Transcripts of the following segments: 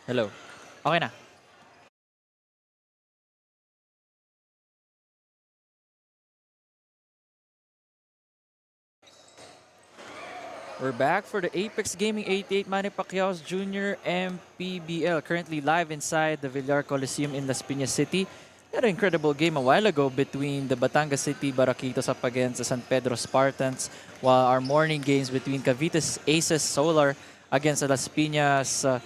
Hello. Okay na. We're back for the Apex Gaming 88 Manny Pacquiao Jr. MPBL. Currently live inside the Villar Coliseum in Las Piñas City. We had an incredible game a while ago between the Batangas City Baraquitos up against the San Pedro Spartans, while our morning games between Cavite's Aces Solar against the Las Piñas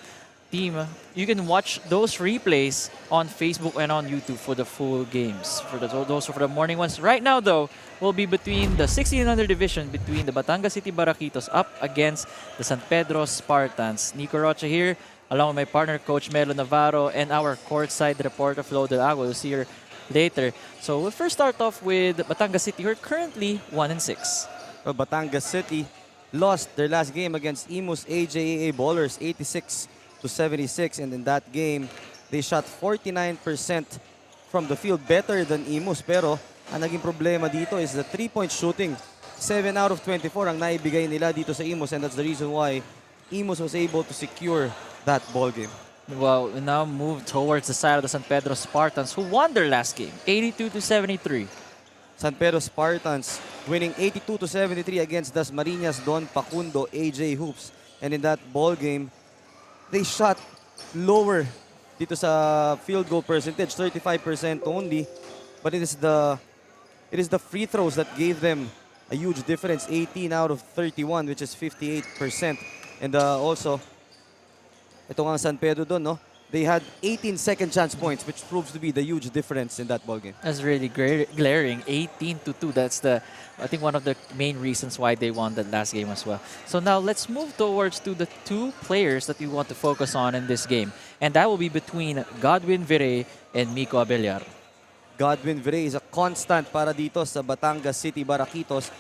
team. You can watch those replays on Facebook and on YouTube for the full games. Those are for the morning ones. Right now, though, will be between the 1600 division between the Batangas City Baraquitos up against the San Pedro Spartans. Nico Rocha here, along with my partner, Coach Melo Navarro, and our courtside reporter, Flo Del Agua. We'll see her later. So we'll first start off with Batangas City, who are currently 1-6. Well, Batangas City lost their last game against Imus AJAA Bowlers 86-76, and in that game they shot 49% from the field, better than Imus. Pero ang naging problema dito is the 3-point shooting. 7 out of 24 ang naibigay nila dito sa Imus, and that's the reason why Imus was able to secure that ball game. Well, we now move towards the side of the San Pedro Spartans, who won their last game, 82-73. San Pedro Spartans winning 82-73 against Das Marinas Don Pacundo AJ Hoops. And in that ball game, they shot lower dito sa field goal percentage, 35% only. But it is the free throws that gave them a huge difference, 18 out of 31, which is 58%. And also, ito nga San Pedro doon, no? They had 18 second chance points, which proves to be the huge difference in that ball game. That's really glaring, 18-2. That's I think one of the main reasons why they won that last game as well. So now let's move towards to the two players that we want to focus on in this game. And that will be between Godwin Vire and Miko Abellar. Godwin Vire is a constant para dito sa Batangas City Baraquitos.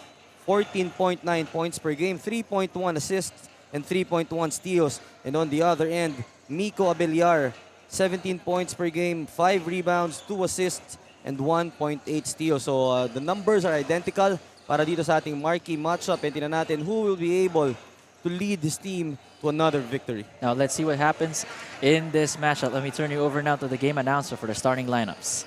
14.9 points per game, 3.1 assists, and 3.1 steals. And on the other end, Miko Abellar, 17 points per game, 5 rebounds, 2 assists, and 1.8 steals. So the numbers are identical para dito sa ating marquee matchup. And tingnan natin who will be able to lead this team to another victory. Now let's see what happens in this matchup. Let me turn you over now to the game announcer for the starting lineups.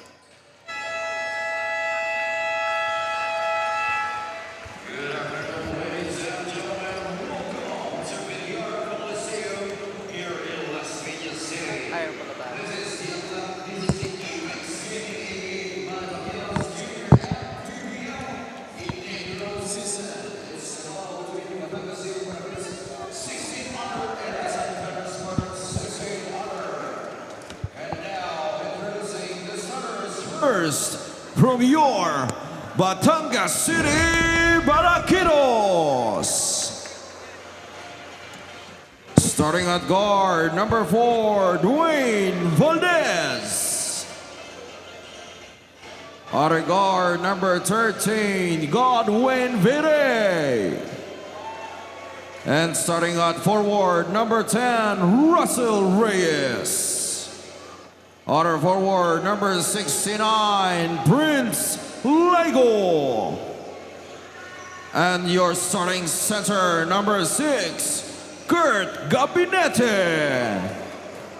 First, from your Batangas City Baraquitos. Starting at guard, number 4, Dwayne Valdez. Other guard, number 13, Godwin Vire. And starting at forward, number 10, Russell Reyes. Other forward, number 69, Prince Lego. And your starting center, number 6, Kurt Gabinete.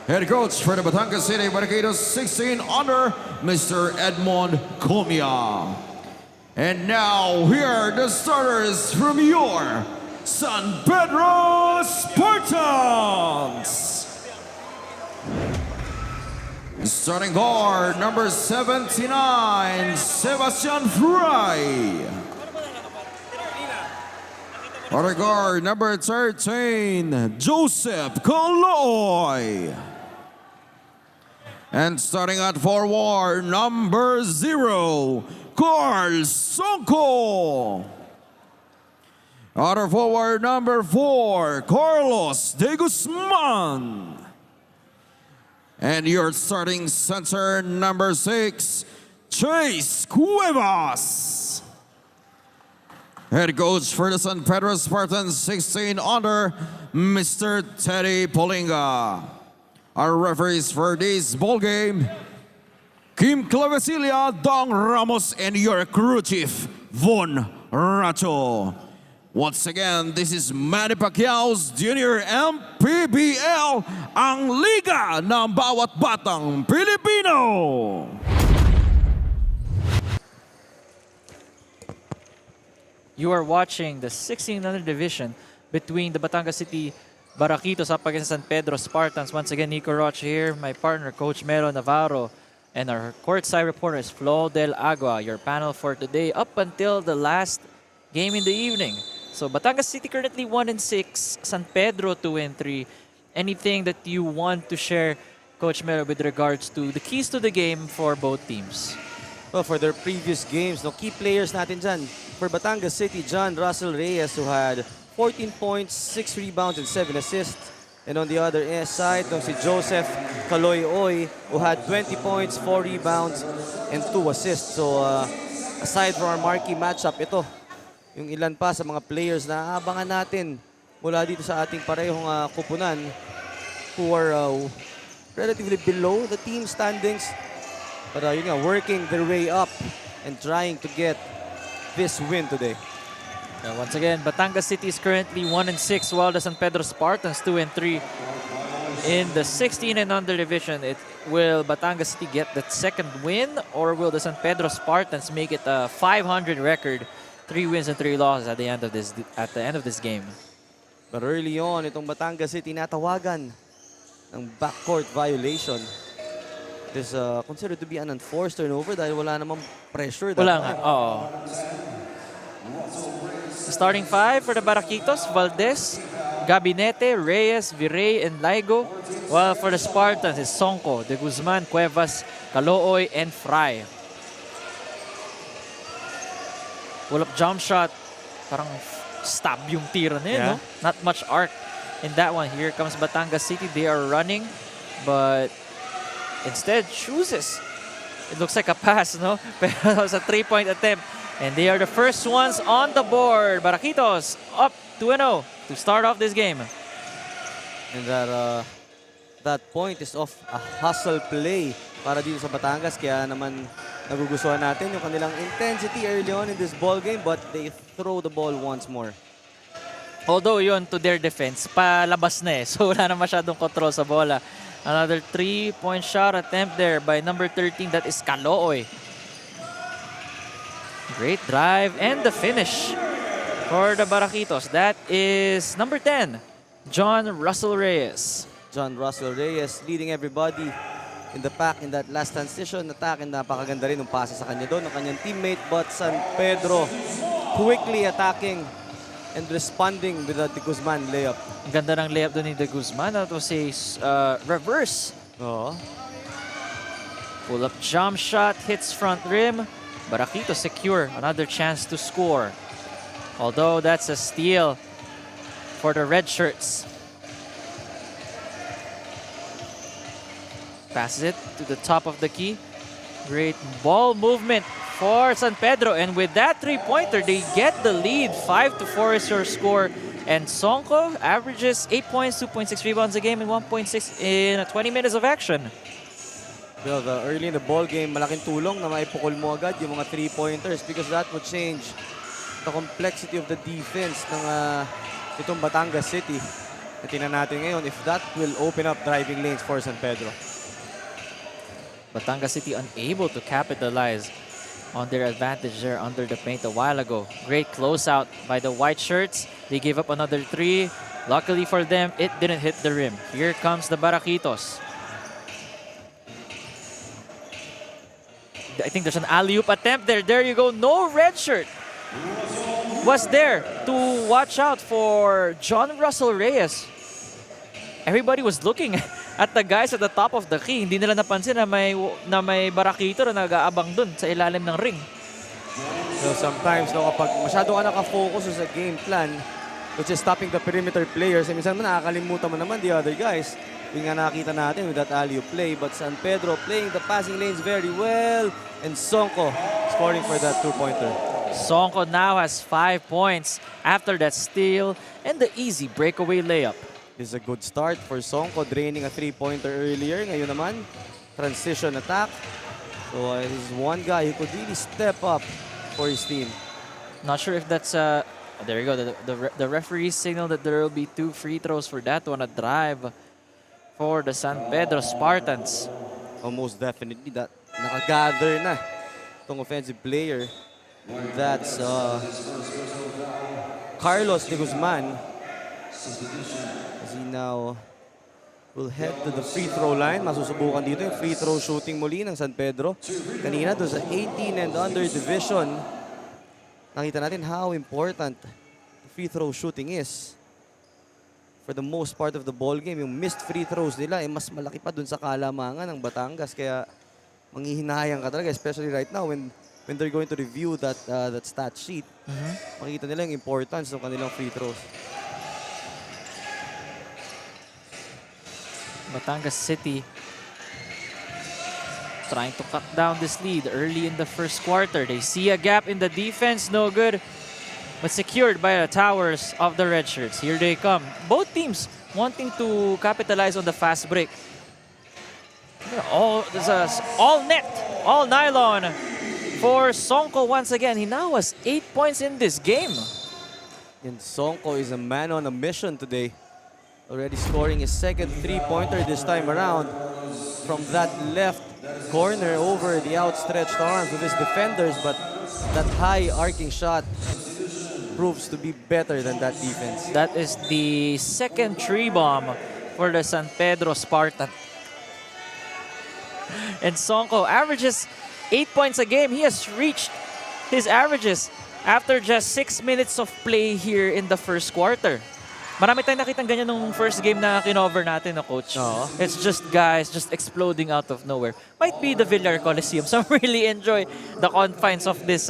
Head coach for the Batangas City Baraquitos 16 under Mr. Edmond Comia. And now here are the starters from your San Pedro Spartans. Starting guard, number 79, Sebastian Fry. Other guard, number 13, Joseph Coloy. And starting at forward, number 0, Carl Sonko. Other forward, number 4, Carlos De Guzman. And your starting center, number 6, Chase Cuevas. Head coach for the San Pedro Spartans 16 under, Mr. Teddy Polinga. Our referees for this ball game, Kim Clavesilia, Dong Ramos, and your crew chief, Von Racho. Once again, this is Manny Pacquiao's Junior MPBL, ang liga ng bawat batang Pilipino. You are watching the 1600 division between the Batangas City Baraquitos up against San Pedro Spartans. Once again, Nico Rocha here, my partner, Coach Melo Navarro, and our courtside reporter is Flo Del Agua, your panel for today up until the last game in the evening. So Batangas City currently 1-6, San Pedro 2-3. Anything that you want to share, Coach Melo, with regards to the keys to the game for both teams? Well, for their previous games, no, key players natin dyan. For Batangas City, John Russell Reyes, who had 14 points, 6 rebounds, and 7 assists. And on the other side, si Joseph Caloy-Oy, who had 20 points, 4 rebounds, and 2 assists. So, aside from our marquee matchup, ito, yung ilan pa sa mga players na abangan natin mula dito sa ating parehong kupunan who are relatively below the team standings. But yun nga, working their way up and trying to get this win today. Once again, Batangas City is currently 1-6, while the San Pedro Spartans 2-3 in the 16 and under division. Will Batangas City get that second win, or will the San Pedro Spartans make it a 500 record, 3 wins and 3 losses at the end of this game? But early on, itong Batangas City natawagan ng backcourt violation. It is considered to be an unforced turnover dahil wala namang pressure. Wala nga, oo. Starting 5 for the Baraquitos, Valdez, Gabinete, Reyes, Virrey, and Laigo. While for the Spartans is Sonko, De Guzman, Cuevas, Calooy, and Fry. Pull-up jump shot. Parang stab yung tira niya, no? Not much arc in that one. Here comes Batangas City. They are running, but instead chooses. It looks like a pass, no? Pero it was a 3-point attempt. And they are the first ones on the board. Baraquitos up 2-0 to start off this game. And that point is off a hustle play para dito sa Batangas. Kaya naman nagugustuhan natin yung kanilang intensity early on in this ball game, but they throw the ball once more. Although yun, to their defense, palabas na eh. So wala na masyadong control sa bola. Another 3-point shot attempt there by number 13. That is Calooy. Great drive and the finish for the Baraquitos. That is number 10, John Russell Reyes. John Russell Reyes leading everybody in the pack in that last transition attack, and napakaganda rin ng pasa sa kanya doon ng kanyang teammate. But San Pedro quickly attacking and responding with a De Guzman layup. Ang ganda ng layup doon ni De Guzman. That was a reverse. Oo. Pull-up jump shot, hits front rim. Baraquitos secure another chance to score. Although that's a steal for the red shirts. Passes it to the top of the key. Great ball movement for San Pedro. And with that 3-pointer, they get the lead. 5-4 is your score. And Sonko averages 8 points, 2.6 rebounds a game, and 1.6 in 20 minutes of action. Well, early in the ball game, malaking tulong na maipukol mo agad yung mga 3-pointers because that would change the complexity of the defense ng itong Batangas City. Tingnan natin ngayon if that will open up driving lanes for San Pedro. Batangas City unable to capitalize on their advantage there under the paint a while ago. Great closeout by the white shirts. They gave up another 3. Luckily for them, it didn't hit the rim. Here comes the Baraquitos. I think there's an alley-oop attempt there. There you go. No red shirt was there to watch out for John Russell Reyes. Everybody was looking at the guys at the top of the key. Hindi nila napansin na may Baraquito na nag-aabang dun sa ilalim ng ring. So sometimes kapag masyado ka nakafocus sa game plan, which is stopping the perimeter players, minsan mo nakakalimutan mo naman the other guys. Yung nga nakita natin with that alley-oop play. But San Pedro playing the passing lanes very well. And Sonko scoring for that 2-pointer. Sonko now has 5 points after that steal and the easy breakaway layup. This is a good start for Sonko, draining a 3-pointer earlier. Ngayon naman, transition attack. So he's one guy who could really step up for his team. Not sure if that's There you go. The referee signaled that there will be 2 free throws for that one. A drive for the San Pedro Spartans. Almost definitely that nakagather na itong offensive player. That's Carlos de Guzman. As he now will head to the free throw line. Masusubukan dito yung free throw shooting muli ng San Pedro. Kanina doon sa 18 and under division, nakita natin how important the free throw shooting is. For the most part of the ball game, yung missed free throws nila ay mas malaki pa dun sa kalamangan ng Batangas. Kaya manghihinayang ka talaga, especially right now when they're going to review that stat sheet. Makikita nila yung importance ng kanilang free throws. Batangas City trying to cut down this lead early in the first quarter. They see a gap in the defense, no good, but secured by the towers of the red shirts. Here they come. Both teams wanting to capitalize on the fast break. This is all net, all nylon for Sonko once again. He now has 8 points in this game. And Sonko is a man on a mission today. Already scoring his second three-pointer this time around from that left corner over the outstretched arms of his defenders, but that high arcing shot proves to be better than that defense. That is the second tree bomb for the San Pedro Spartan. And Sonko averages 8 points a game. He has reached his averages after just 6 minutes of play here in the first quarter. Marami tayong nakitang ganyan nung first game na kinover natin, no, Coach? It's just guys just exploding out of nowhere. Might be the Villar Coliseum. Some really enjoy the confines of this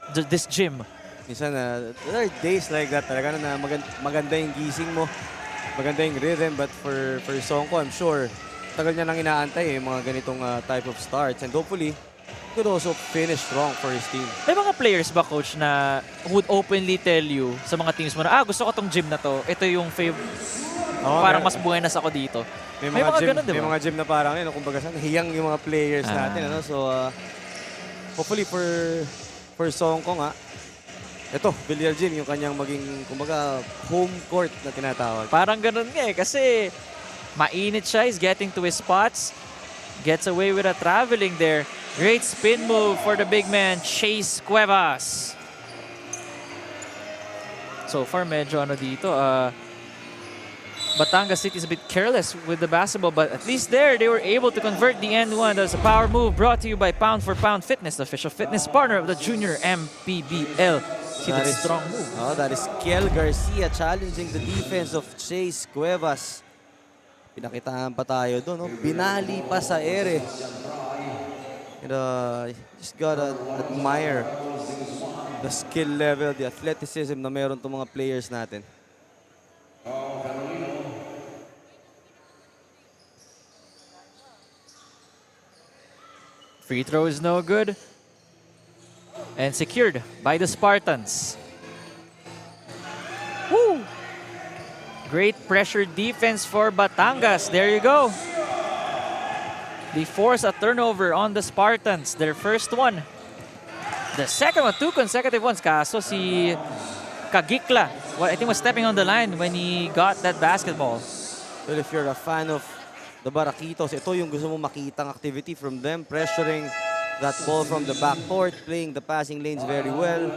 this gym. Minsan, there are days like that talaga na maganda yung gising mo, maganda yung rhythm, but for Sonko, I'm sure, tagal niya nang inaantay yung mga ganitong type of starts, and hopefully, could also finish strong for his team. May mga players ba, Coach, na would openly tell you sa mga teams mo na, gusto ko tong gym na to, ito yung parang mas buenas ako dito. May mga gym, ganun, diba? May mga gym na parang yun, kumbaga saan, hiyang yung mga players natin. So, hopefully for Sonko nga, ito, Villar Gym, yung kanyang maging, kumbaga, home court na tinatawag. Parang ganun nga kasi mainit siya, he's getting to his spots, gets away with a traveling there. Great spin move for the big man, Chase Cuevas. So far, medyo dito, Batangas City is a bit careless with the basketball, but at least there, they were able to convert the end one. That's a power move brought to you by Pound for Pound Fitness, the official fitness partner of the Junior MPBL. See that strong move. That is Kel Garcia challenging the defense of Chase Cuevas. Pinakitaan pa tayo doon, no? Binali pa sa ere. And just gotta admire the skill level, the athleticism na meron itong mga players natin. Free throw is no good. And secured by the Spartans. Woo! Great pressure defense for Batangas. There you go. They force a turnover on the Spartans. Their first one. The second one, 2 consecutive ones. Kaso si Kagikla, I think was stepping on the line when he got that basketball. Well, if you're a fan of the Baraquitos, ito yung gusto mo makitang activity from them. Pressuring that ball from the backcourt, playing the passing lanes very well.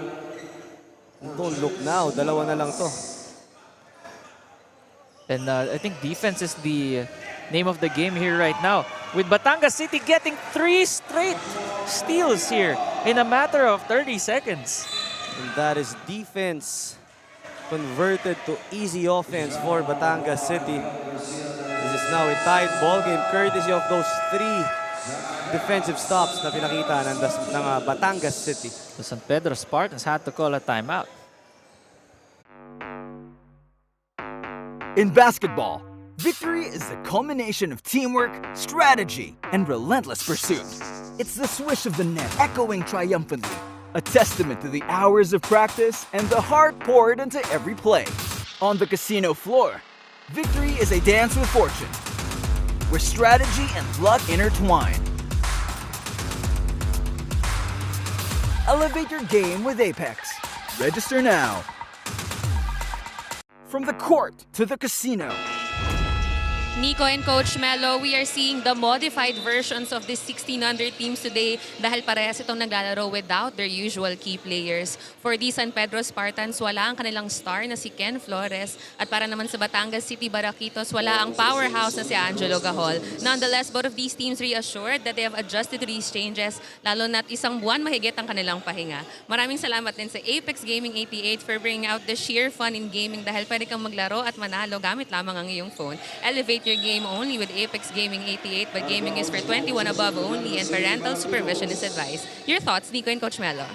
Don't look now, dalawa na lang to. And I think defense is the name of the game here right now. With Batangas City getting 3 straight steals here in a matter of 30 seconds. And that is defense converted to easy offense for Batangas City. This is now a tight ball game courtesy of those 3 defensive stops na pinakita ng Batangas City. The San Pedro Spartans had to call a timeout. In basketball, victory is the culmination of teamwork, strategy, and relentless pursuit. It's the swish of the net echoing triumphantly, a testament to the hours of practice and the heart poured into every play. On the casino floor, victory is a dance with fortune, where strategy and luck intertwine. Elevate your game with Apex. Register now. From the court to the casino. Nico and Coach Melo, we are seeing the modified versions of these 1600 teams today dahil parehas itong naglalaro without their usual key players. For the San Pedro Spartans, wala ang kanilang star na si Ken Flores at para naman sa Batangas City Baraquitos, wala ang powerhouse na si Angelo Gahol. Nonetheless, both of these teams reassured that they have adjusted to these changes, lalo na't isang buwan mahigit ang kanilang pahinga. Maraming salamat din sa Apex Gaming 88 for bringing out the sheer fun in gaming dahil pwede kang maglaro at manalo gamit lamang ang iyong phone. Elevate your game only with Apex Gaming 88, but gaming is for 21 above only and parental supervision is advised. Your thoughts, Nico and Coach Melo?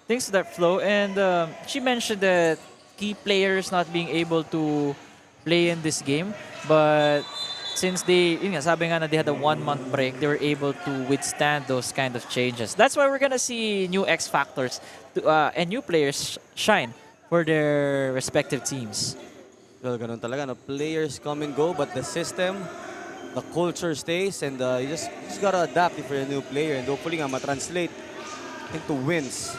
Thanks to that flow. And she mentioned that key players not being able to play in this game. But since yun nga, sabi nga na they had a 1-month break, they were able to withstand those kind of changes. That's why we're gonna see new X factors and new players shine for their respective teams. Well, ganun talaga, no? Players come and go, but the system, the culture stays, and you just gotta adapt if you're a new player, and hopefully nga matranslate into wins.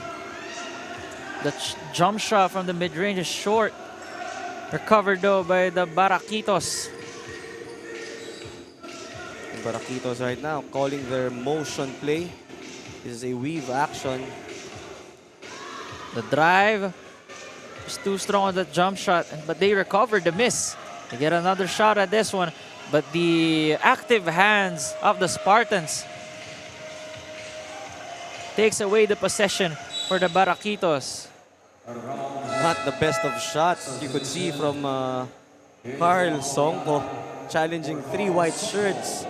The jump shot from the mid-range is short. Recovered though by the Baraquitos. Baraquitos right now calling their motion play. This is a weave action. The drive is too strong on that jump shot, but they recovered the miss. They get another shot at this one, but the active hands of the Spartans takes away the possession for the Baraquitos. Not the best of shots you could see from Carl Songko challenging 3 white shirts.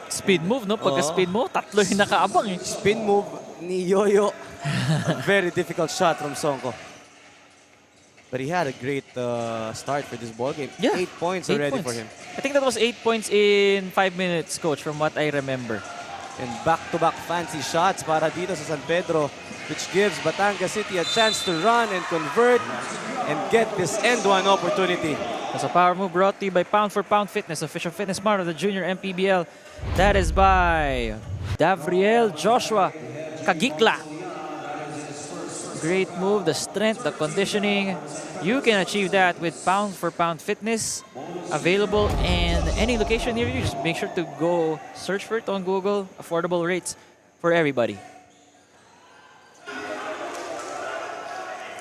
Speed move, no? Pagka speed move, tatlo yung nakaabang eh. Spin move ni Yoyo. A very difficult shot from Songko. But he had a great start for this ball game. Yeah, 8 points 8 already points. for him. I think that was 8 points in 5 minutes, Coach, from what I remember. And back-to-back fancy shots para dito sa San Pedro, which gives Batangas City a chance to run and convert and get this end one opportunity. That's a power move brought to you by Pound for Pound Fitness, official fitness partner of the Junior MPBL. That is by Davriel Joshua Kagikla. Great move, the strength, the conditioning. You can achieve that with Pound for Pound Fitness. Available in any location near you. Just make sure to go search for it on Google. Affordable rates for everybody.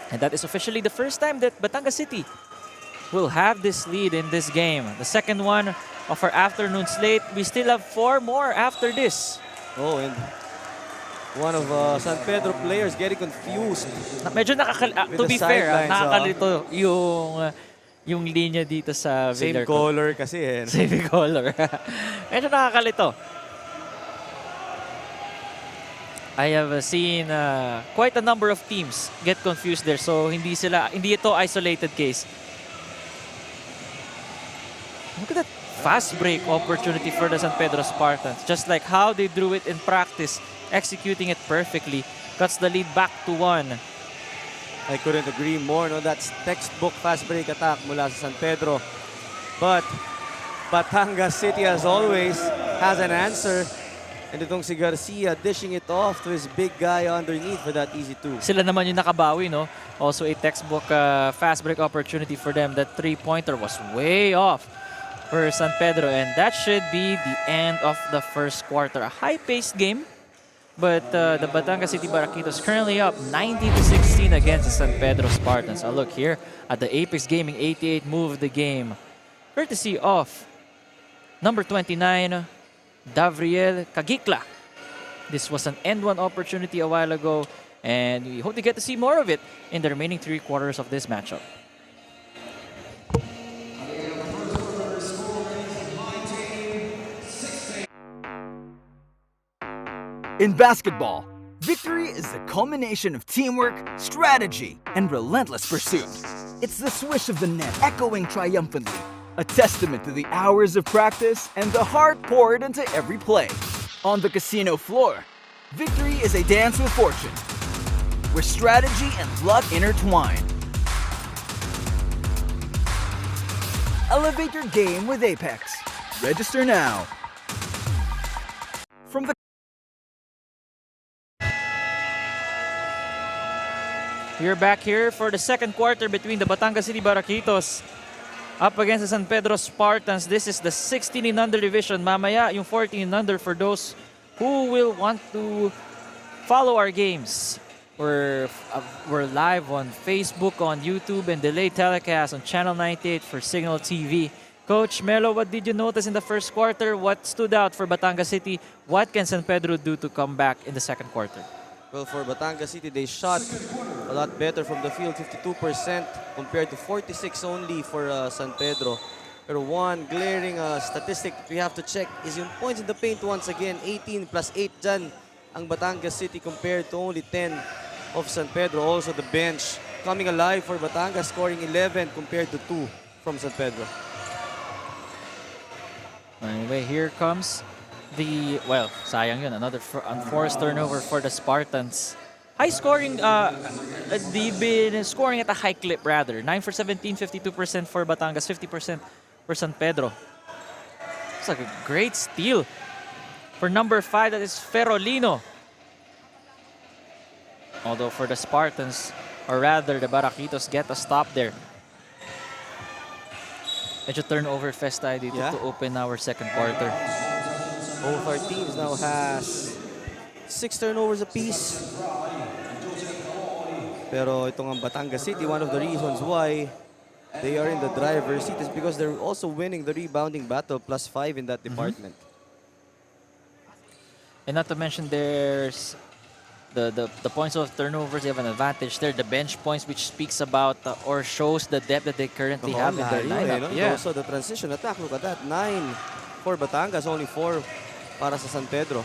And that is officially the first time that Batangas City will have this lead in this game. The second one of our afternoon slate. We still have 4 more after this. Oh, and one of San Pedro players getting confused. Medyo to be fair, sidelines, nakakalito yung linya dito sa Same Villar. color kasi eh. Same color. Medyo nakakalito. I have seen quite a number of teams get confused there. So hindi ito isolated case. Look at that fast break opportunity for the San Pedro Spartans. Just like how they drew it in practice, executing it perfectly. Cuts the lead back to 1. I couldn't agree more. No, that's textbook fast break attack mula sa San Pedro. But Batangas City, as always, has an answer. And itong si Garcia dishing it off to his big guy underneath for that easy 2. Sila naman yung nakabawi, no? Also a textbook fast break opportunity for them. That 3-pointer was way off for San Pedro. And that should be the end of the first quarter. A high-paced game. But the Batangas City Baraquitos currently up 90-16 against the San Pedro Spartans. A look here at the Apex Gaming 88 move of the game. Courtesy of number 29, Davriel Kagikla. This was an end one opportunity a while ago, and we hope to get to see more of it in the remaining 3 quarters of this matchup. In basketball, victory is the culmination of teamwork, strategy, and relentless pursuit. It's the swish of the net echoing triumphantly, a testament to the hours of practice and the heart poured into every play. On the casino floor, victory is a dance with fortune, where strategy and luck intertwine. Elevate your game with Apex. Register now. From the We're back here for the second quarter between the Batangas City Baraquitos up against the San Pedro Spartans. This is the 16 and under division. Mamaya, yung 14 and under for those who will want to follow our games. We're live on Facebook, on YouTube, and delayed telecast on Channel 98 for Signal TV. Coach Melo, what did you notice in the first quarter? What stood out for Batangas City? What can San Pedro do to come back in the second quarter? Well, for Batangas City, they shot a lot better from the field, 52% compared to 46 only for San Pedro. Pero one glaring statistic we have to check is yung points in the paint once again, 18 plus 8 dyan ang Batangas City compared to only 10 of San Pedro. Also the bench coming alive for Batangas, scoring 11 compared to 2 from San Pedro. Anyway, here comes the, well, sayang yun, another unforced turnover for the Spartans. High scoring, they've been scoring at a high clip rather. 9 for 17, 52% for Batangas, 50% for San Pedro. It's like a great steal for number 5, that is Ferolino. Although for the Spartans, or rather the Baraquitos, get a stop there. Medyo turnover fest tayo dito to open our second quarter. Both our teams now has 6 turnovers apiece. Pero itong ang Batangas City, one of the reasons why they are in the driver's seat is because they're also winning the rebounding battle, +5 in that department. And not to mention there's the points of turnovers, they have an advantage there. The bench points, which speaks about or shows the depth that they currently have in their lineup. Yeah. Also the transition attack, look at that, 9 for Batangas, only 4 para sa San Pedro.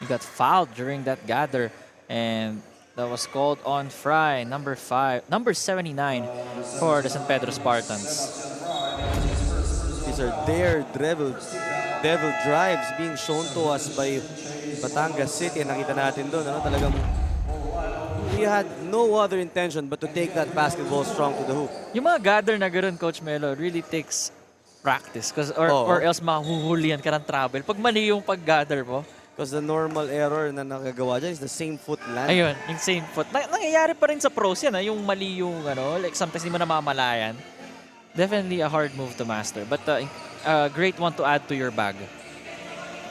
He got fouled during that gather, and that was called on Fry, number 79 for the San Pedro Spartans. These are their devil drives being shown to us by Batangas City. Nakita natin doon, talagang he had no other intention but to take that basketball strong to the hoop. Yung mga gather na gano'n, Coach Melo, really takes practice, or else mahuhulihan ka ng travel pag mali yung pag-gather mo. Because the normal error na nakagawa dyan is the same foot land. Ayun, yung same foot. Nangyayari pa rin sa pros yan, yung mali yung, like sometimes hindi mo namamalayan. Definitely a hard move to master, but a great one to add to your bag.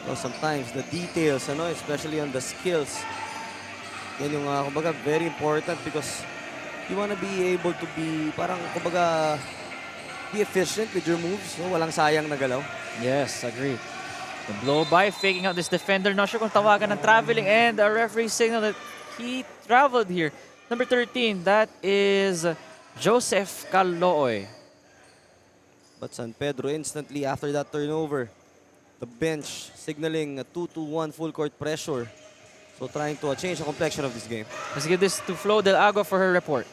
So sometimes the details, especially on the skills, yan yung kumbaga very important because you wanna be able to be parang kumbaga be efficient with your moves, walang sayang na galaw. Yes, agree. The blow by, faking out this defender. Not sure kung tawagan ng traveling, and a referee signal that he traveled here. Number 13, that is Joseph Calooy. But San Pedro instantly after that turnover, the bench signaling a 2-1 full court pressure. So trying to change the complexion of this game. Let's give this to Flo Del Agua for her report.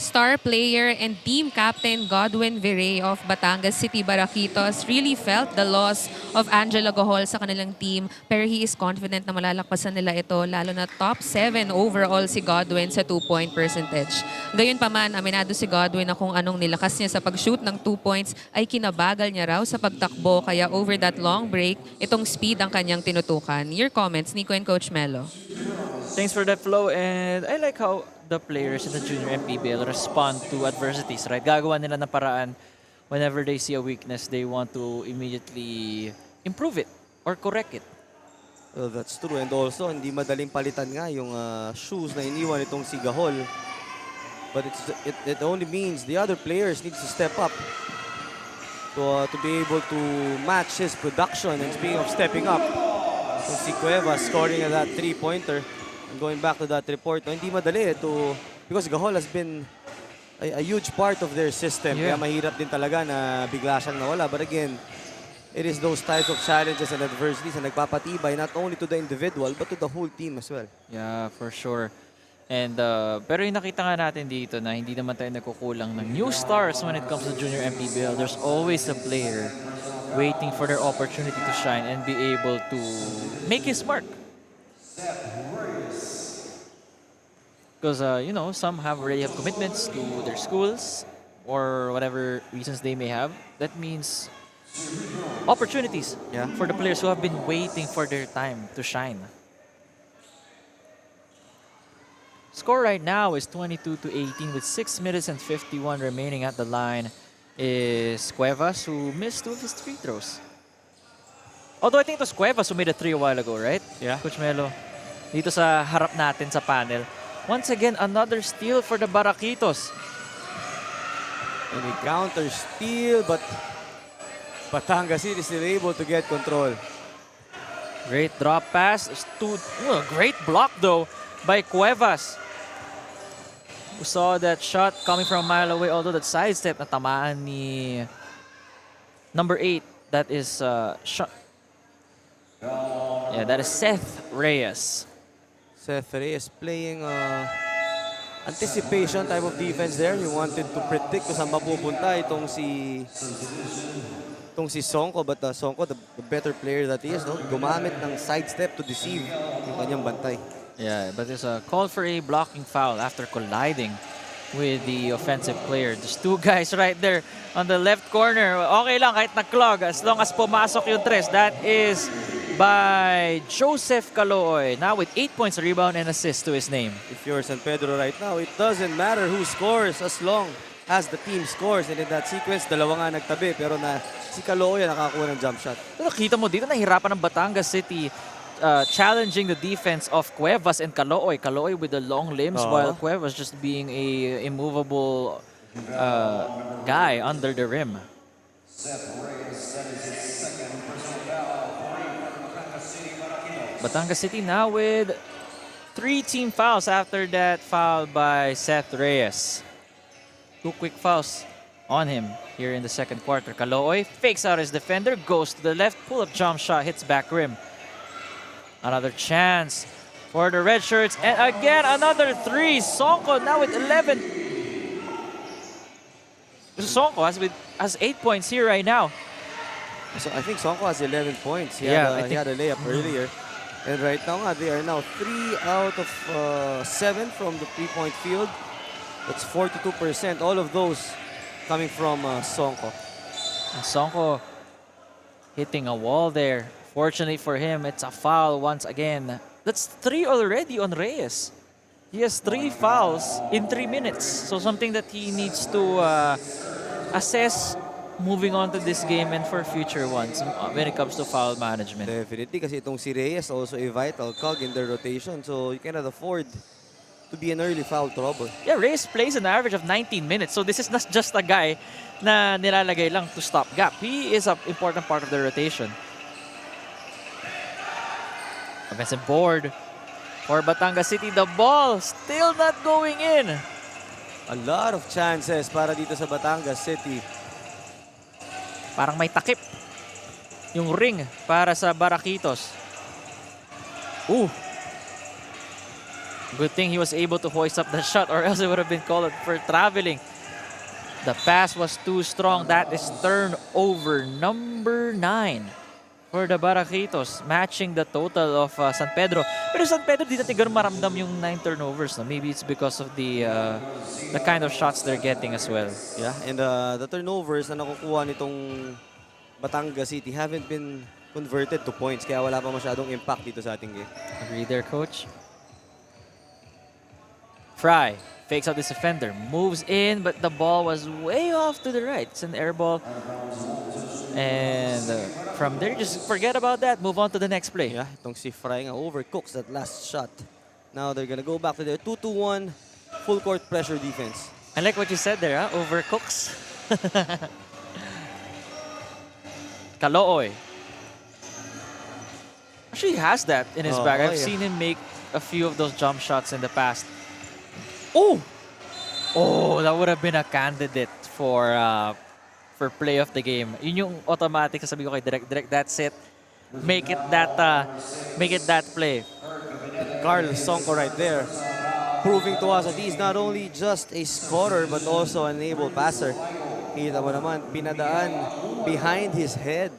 Star player and team captain Godwin Virey of Batangas City Baraquitos really felt the loss of Angela Gohol sa kanilang team, pero he is confident na malalakpasan nila ito, lalo na top 7 overall si Godwin sa 2-point percentage. Gayunpaman, aminado si Godwin na kung anong nilakas niya sa pag-shoot ng 2 points ay kinabagal niya raw sa pagtakbo, kaya over that long break, itong speed ang kanyang tinutukan. Your comments, Nico and Coach Melo. Thanks for that, Flo, and I like how the players in the junior MPBL respond to adversities, right? Gagawa nila ng paraan whenever they see a weakness, they want to immediately improve it or correct it. Well, that's true. And also, hindi madaling palitan nga yung shoes na iniwan itong si Gahol. But it only means the other players need to step up to be able to match his production. And speaking of stepping up, si Cuevas scoring at that 3-pointer. And going back to that report, hindi madali because Gahol has been a huge part of their system. Yeah. Kaya mahirap din talaga na bigla siyang nawala. But again, it is those types of challenges and adversities na nagpapatibay not only to the individual but to the whole team as well. Yeah, for sure. And pero yung nakita nga natin dito na hindi naman tayo nagkukulang ng new stars when it comes to junior MPBL. There's always a player waiting for their opportunity to shine and be able to make his mark. Because, some already have commitments to their schools or whatever reasons they may have. That means opportunities for the players who have been waiting for their time to shine. Score right now is 22-18 with 6 minutes and 51 remaining at the line is Cuevas, who missed 2 of his free throws. Although I think it was Cuevas who made a 3 a while ago, right? Yeah. Coach Melo. Dito sa harap natin sa panel. Once again, another steal for the Baraquitos. And he counter steal, but Batangas City is still able to get control. Great drop pass. Great block though by Cuevas. Who saw that shot coming from a mile away, although that sidestep na tamaan ni number 8. That is that is Seth Reyes. Seth Reyes playing anticipation type of defense there. He wanted to predict kung saan mapupunta itong si Sonko, but Sonko, the better player that he is, no? Gumamit ng sidestep to deceive yung kanyang bantay. Yeah, but there's a call for a blocking foul after colliding with the offensive player. There's 2 guys right there on the left corner. Okay lang kahit na-clog as long as pumasok yung tres. That is by Joseph Calooy. Now with 8 points, rebound, and assist to his name. If you're San Pedro right now, it doesn't matter who scores as long as the team scores. And in that sequence, dalawa nga nagtabi, pero si Calooy nakakuha ng jump shot. Pero kita mo dito, nahirapan ng Batangas City challenging the defense of Cuevas and Calooy. Calooy with the long limbs, while Cuevas just being a immovable guy under the rim. Batangas City now with 3 team fouls after that foul by Seth Reyes. 2 quick fouls on him here in the second quarter. Calooy fakes out his defender, goes to the left, pull-up jump shot, hits back rim. Another chance for the red shirts, and again another 3. Sonko now with 11. Sonko has 8 points here right now. So I think Sonko has 11 points. He Yeah, had a layup earlier. And right now, they are now 3 out of 7 from the 3-point field. That's 42%. All of those coming from Sonko. And Sonko hitting a wall there. Fortunately for him, it's a foul once again. That's 3 already on Reyes. He has 3 fouls in 3 minutes. So something that he needs to assess moving on to this game and for future ones when it comes to foul management. Definitely, kasi itong si Reyes also a vital cog in their rotation. So you cannot afford to be an early foul trouble. Yeah, Reyes plays an average of 19 minutes. So this is not just a guy na nilalagay lang to stop gap. He is an important part of the rotation. Offensive board for Batangas City. The ball still not going in. A lot of chances para dito sa Batangas City. Parang may takip yung ring para sa Baraquitos. Ooh. Good thing he was able to hoist up the shot, or else it would have been called for traveling. The pass was too strong. That is turnover number 9 for the Baraquitos, matching the total of San Pedro. Pero San Pedro, di natin ganun maramdam yung 9 turnovers. No? Maybe it's because of the kind of shots they're getting as well. Yeah, and the turnovers na nakukuha nitong Batangas City haven't been converted to points, kaya wala pa masyadong impact dito sa ating game. Agree there, coach. Fry fakes out this defender, moves in, but the ball was way off to the right. It's an air ball. And from there, just forget about that. Move on to the next play. Yeah, itong si Fry nga overcooks that last shot. Now they're gonna go back to their 2-2-1 full court pressure defense. I like what you said there, huh? Overcooks. Calooy. Actually, he has that in his bag. I've seen him make a few of those jump shots in the past. Oh! Oh, that would have been a candidate for play of the game. Yun yung automatic, sabi ko kay Direct, that's it. Make it that play. Carl Sonko right there, proving to us that he's not only just a scorer but also an able passer. Kita mo naman, pinadaan behind his head.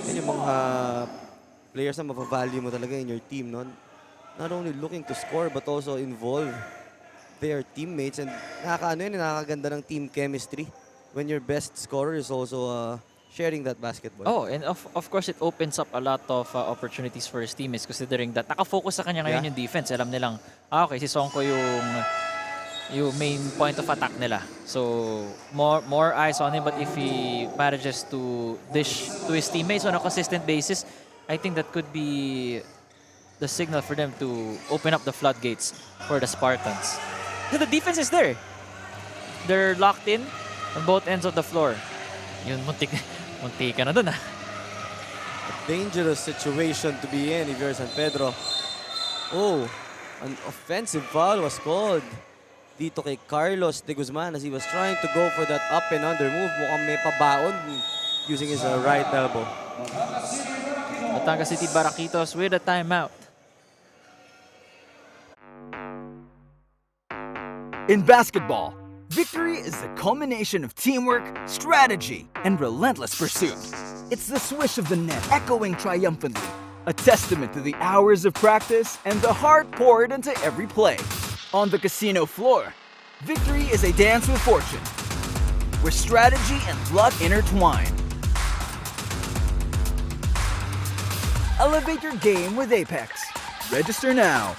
Yan yung mga players na mapavalue mo talaga in your team, no? Not only looking to score but also involve their teammates, and nakakaganda ng team chemistry when your best scorer is also sharing that basketball. Oh, and of course, it opens up a lot of opportunities for his teammates considering that nakafocus sa kanya ngayon Yeah. yung defense. Alam nilang, okay, si Songko yung main point of attack nila. So, more eyes on him. But if he manages to dish to his teammates on a consistent basis, I think that could be the signal for them to open up the floodgates for the Spartans. So the defense is there. They're locked in on both ends of the floor. Yun, muntik ka na dun, ah. Dangerous situation to be in if you're San Pedro. Oh, an offensive foul was called dito kay Carlos de Guzman as he was trying to go for that up and under move. Mukhang may pabaon using his right elbow. Batangas City Baraquitos with a timeout. In basketball, victory is the culmination of teamwork, strategy, and relentless pursuit. It's the swish of the net echoing triumphantly, a testament to the hours of practice and the heart poured into every play. On the casino floor, victory is a dance with fortune, where strategy and luck intertwine. Elevate your game with Apex. Register now.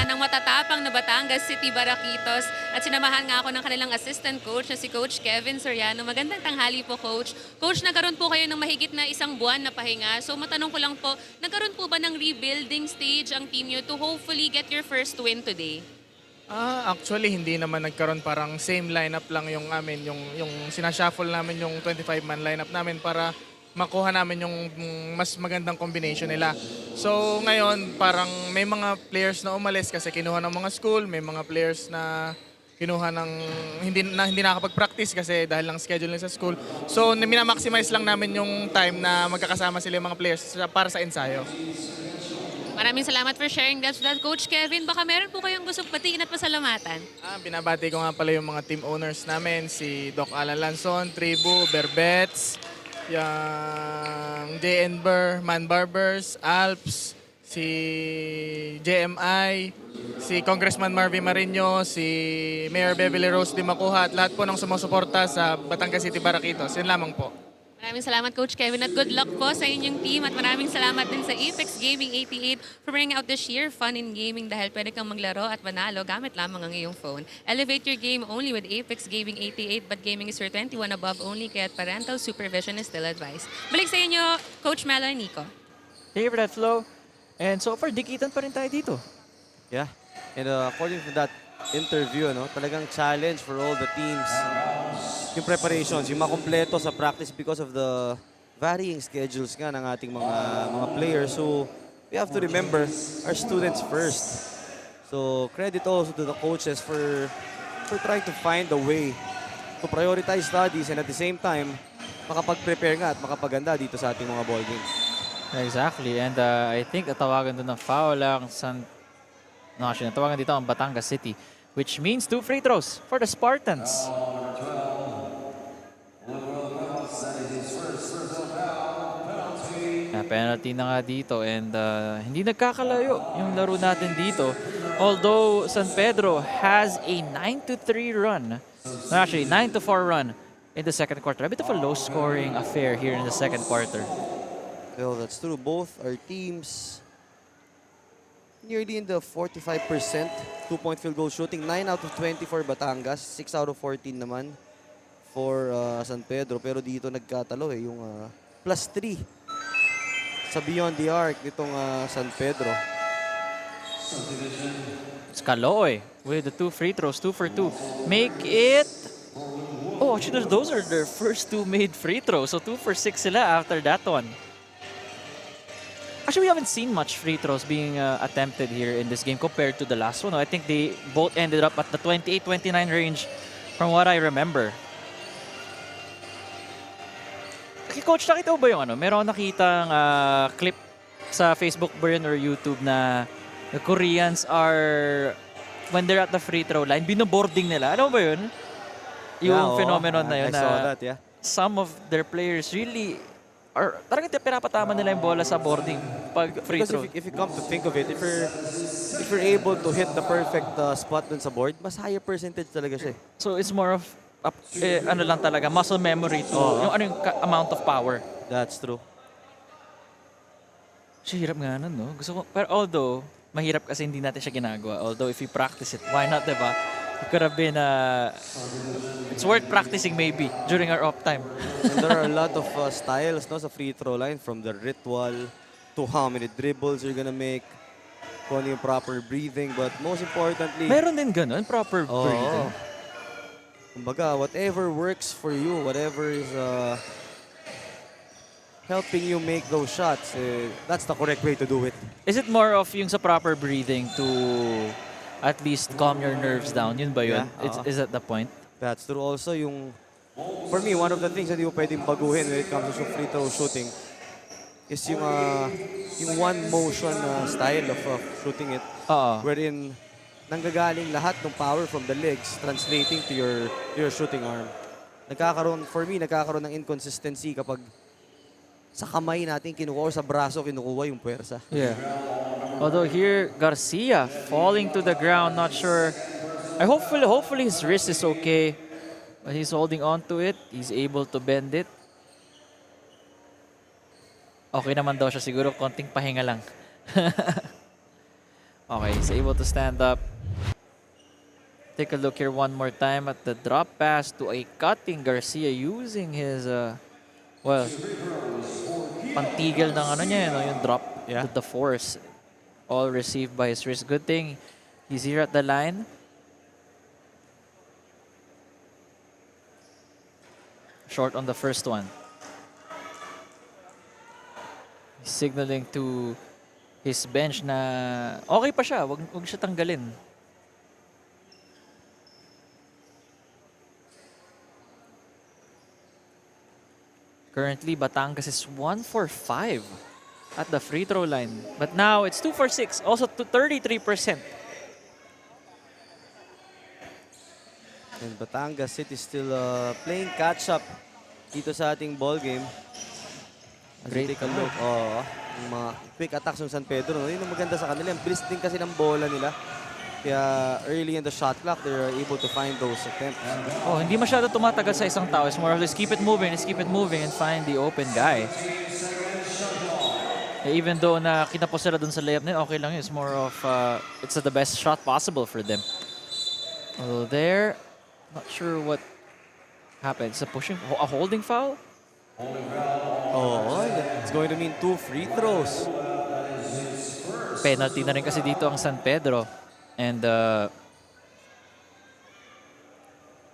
Ng matatapang na Batangas City Baraquitos at sinamahan nga ako ng kanilang assistant coach na si Coach Kevin Soriano. Magandang tanghali po, Coach. Coach, nagkaroon po kayo ng mahigit na 1 buwan na pahinga. So matanong ko lang po, nagkaroon po ba ng rebuilding stage ang team nyo to hopefully get your first win today? Actually, hindi naman nagkaroon, parang same lineup lang yung amin, yung sinashuffle namin yung 25-man lineup namin para makuha namin yung mas magandang combination nila. So ngayon, parang may mga players na umalis kasi kinuha ng mga school, may mga players na kinuha ng hindi nakakapag-practice kasi dahil lang schedule nila sa school. So minamaximize lang namin yung time na magkakasama sila yung mga players para sa ensayo. Maraming salamat for sharing that with Coach Kevin. Baka meron po kayong gusto patiin at pasalamatan. Binabati ko nga pala yung mga team owners namin, si Doc Alan Lanson, Tribu, Berbets, yung JN Burr, Man Barbers, Alps, si JMI, si Congressman Marvin Marino, si Mayor Beverly Rose Di Macuha at lahat po ng sumusuporta sa Batangas City Baraquitos. Yun lamang po. Maraming salamat, Coach Kevin, at good luck po sa inyong team. At maraming salamat din sa Apex Gaming 88 for bringing out the sheer fun in gaming dahil pwede kang maglaro at manalo gamit lamang ang iyong phone. Elevate your game only with Apex Gaming 88, but gaming is for 21 above only, kaya parental supervision is still advised. Balik sa inyo, Coach Melo and Nico. Thank you for that, Flo. And so far, dikitan pa rin tayo dito. Yeah. And according to that interview, talagang challenge for all the teams. Yung preparations, yung makompleto sa practice because of the varying schedules nga ng ating mga players. So, we have to remember our students first. So, credit also to the coaches for trying to find a way to prioritize studies and at the same time, makapag-prepare nga at makapaganda dito sa ating mga ball games. Exactly. And I think natawagan doon ng foul lang natawagan dito ang Batangas City, which means 2 free throws for the Spartans. Penalty na nga dito and hindi nagkakalayo yung laro natin dito. Although San Pedro has a 9-3 run, actually 9-4 run in the second quarter. A bit of a low-scoring affair here in the second quarter. Well, that's true. Both our teams nearly in the 45% two-point field goal shooting. 9 out of 20 for Batangas, 6 out of 14 naman for San Pedro. Pero dito nagkatalo yung +3 sa beyond the arc nitong San Pedro. It's Kaloy with the 2 free throws, 2 for 2. Make it... Oh, actually, those are their first 2 made free throws. So 2 for 6 sila after that one. Actually, we haven't seen much free throws being attempted here in this game compared to the last one. I think they both ended up at the 28-29 range from what I remember. Okay, Coach, nakita mo ba yung meron nakitang clip sa Facebook ba yun or YouTube na the Koreans are, when they're at the free throw line, binoboarding nila. Ano ba yun? Yung phenomenon na yun I saw that, yeah. Some of their players really are, talagang pinapatama nila yung bola sa boarding pag free Because throw. if you come to think of it, if you're able to hit the perfect spot dun sa board, mas higher percentage talaga siya. So it's more of ano lang talaga, muscle memory to. Yung ano yung amount of power. That's true. Siya hirap nga nun, no? Gusto ko, pero although, mahirap kasi hindi natin siya ginagawa. Although, if you practice it, why not, diba? It could have been, it's worth practicing maybe during our off time. And there are a lot of styles no, sa free throw line, from the ritual to how many dribbles you're gonna make, kung ano yung proper breathing, but most importantly, Meron din ganun, proper breathing. kumbaga, whatever works for you, whatever is helping you make those shots, that's the correct way to do it. Is it more of yung sa proper breathing to at least calm your nerves down? Yun ba yun? Yeah, Is that the point? That's true. Also, for me, one of the things na di mo pwedeng baguhin when it comes to free throw shooting is yung one motion style of shooting it, wherein nanggagaling lahat ng power from the legs translating to your shooting arm. For me, nagkakaroon ng inconsistency kapag sa kamay natin kinukuha, sa braso kinukuha yung puwersa. Yeah. Although here, Garcia falling to the ground, not sure. Hopefully his wrist is okay. But he's holding on to it. He's able to bend it. Okay naman daw siya. Siguro konting pahinga lang. Okay, he's able to stand up. Take a look here one more time at the drop pass to a cutting Garcia using his, pantigil ng ano niya, yung drop with the force. All received by his wrist. Good thing he's here at the line. Short on the first one. He's signaling to his bench na okay pa siya, wag siya tanggalin. Currently, Batangas is 1 for 5 at the free throw line. But now it's 2 for 6, also to 33%. And Batangas City still playing catch-up dito sa ating ball game. As Great. you take a look, yung mga quick attacks ng San Pedro, no? Yun ang maganda sa kanila. Ang bilis din kasi ng bola nila. Kaya early in the shot clock, they're able to find those attempts. Oh, hindi masyado tumatagal sa isang tao. It's more of let's keep it moving, and find the open guy. Even though na kinapos sila dun sa layup nila, okay lang yun. It's more of, it's the best shot possible for them. Although there, not sure what happened. It's a holding foul? It's going to mean 2 free throws. Penalty na rin kasi dito ang San Pedro. And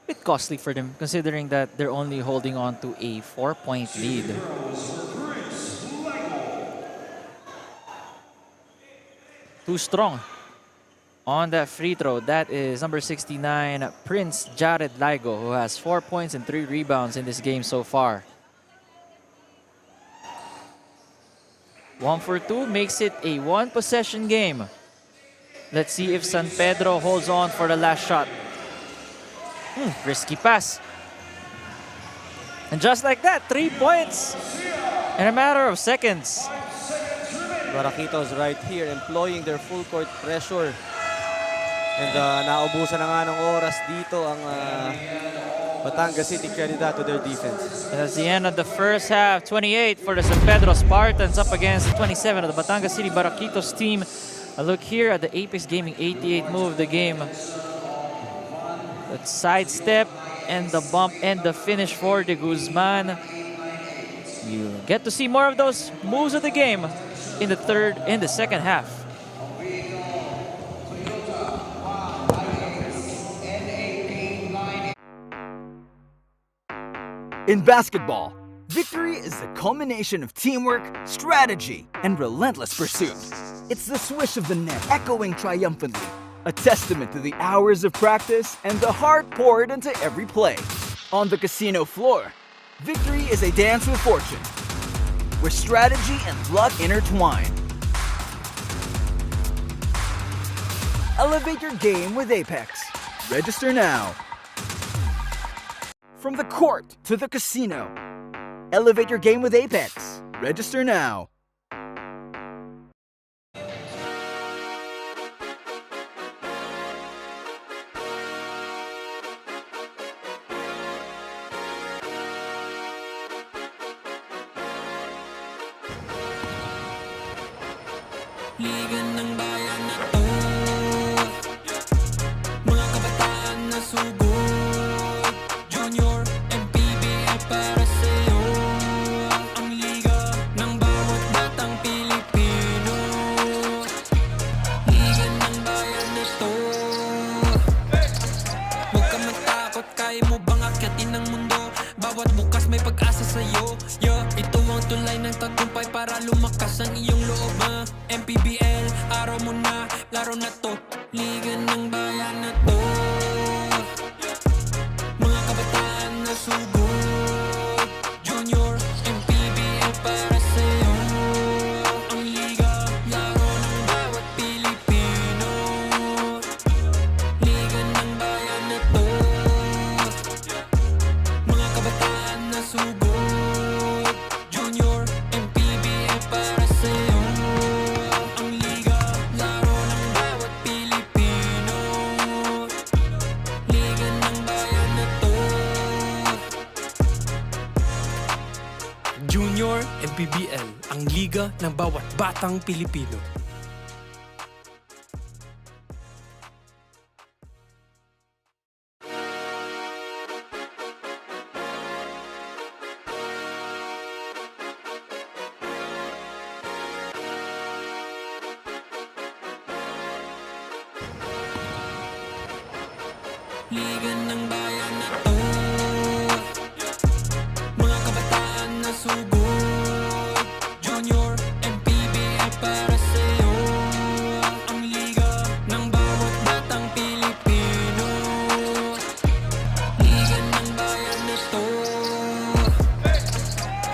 bit costly for them considering that they're only holding on to a 4-point lead. Too strong on that free throw. That is number 69, Prince Jared Ligo, who has 4 points and 3 rebounds in this game so far. 1 for 2 makes it a 1-possession game. Let's see if San Pedro holds on for the last shot. Risky pass. And just like that, 3 points in a matter of seconds. Baraquitos right here employing their full court pressure. And naubusan na nga ng oras dito ang Batangas City, credit that to their defense. That's the end of the first half. 28 for the San Pedro Spartans up against the 27 of the Batangas City Baraquitos team. A look here at the Apex Gaming 88 move of the game. That sidestep and the bump and the finish for De Guzman. You get to see more of those moves of the game in the second half. In basketball, victory is the culmination of teamwork, strategy, and relentless pursuit. It's the swish of the net echoing triumphantly, a testament to the hours of practice and the heart poured into every play. On the casino floor, victory is a dance with fortune, where strategy and luck intertwine. Elevate your game with Apex. Register now. From the court to the casino, elevate your game with Apex. Register now. Liga ng bayan na to, mga kabataan na sugod. Junior, MPBL para sa'yo. Ang liga ng bawat batang Pilipino. Liga ng bayan na to. Huwag ka matakot, kaya mo bang akyatin ang mundo? Bawat bukas may pag-asa sa'yo. Ito ang tulay ng tagumpay para lumakas ang iyong loob. MPBL, araw mo na, laro na to. Liga ng bayan na to, mga kabataan na sugod. Junior, MPBL para sa'yo. Ang liga, laro ng bawat Pilipino. Liga ng bayan na to, mga kabataan na sugod. Junior, MPBL para sa'yo. Ang liga, laro ng bawat Pilipino. Liga ng bayan na to. Junior MPBL, ang liga ng bawat batang Pilipino. Liga ng bayan na to, mga kabataan na sugod. Junior, MPBL para sa'yo. Ang liga ng bawat batang Pilipino. Liga ng bayan na to.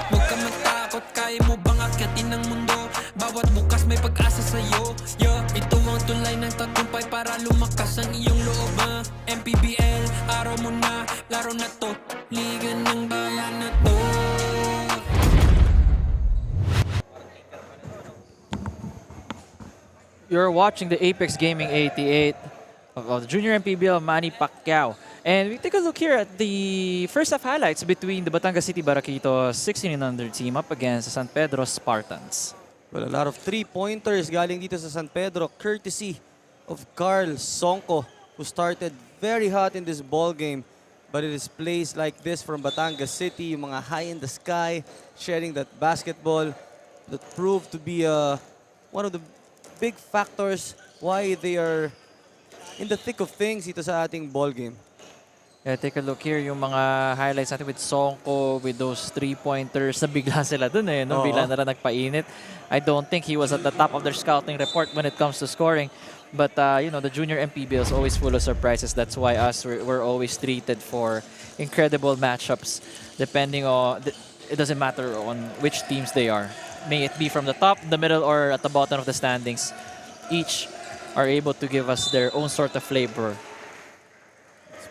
Huwag ka matakot, kaya mo bang akyatin ang mundo? Bawat bukas may pag-asa sa'yo. Ito ang tulay ng tagumpay para lumakas ang iyong loob. MPBL, araw mo na, laro na to. Liga ng bayan na to. You're watching the Apex Gaming 88 of the Junior MPBL Manny Pacquiao. And we take a look here at the first half highlights between the Batangas City Baraquitos 1600 team up against the San Pedro Spartans. Well, a lot of three-pointers galing dito sa San Pedro, courtesy of Carl Sonko, who started very hot in this ball game. But it is plays like this from Batangas City, yung mga high in the sky, sharing that basketball that proved to be one of the big factors why they are in the thick of things dito sa ating ball game. Yeah, take a look here, yung mga highlights natin with Sonko, with those three-pointers. Nabigla sila dun eh, no? Oo. Bigla na lang nagpainit. I don't think he was at the top of their scouting report when it comes to scoring. But, you know, the junior MPBL is always full of surprises. That's why we're always treated for incredible matchups, depending on, it doesn't matter on which teams they are. May it be from the top, the middle, or at the bottom of the standings. Each are able to give us their own sort of flavor.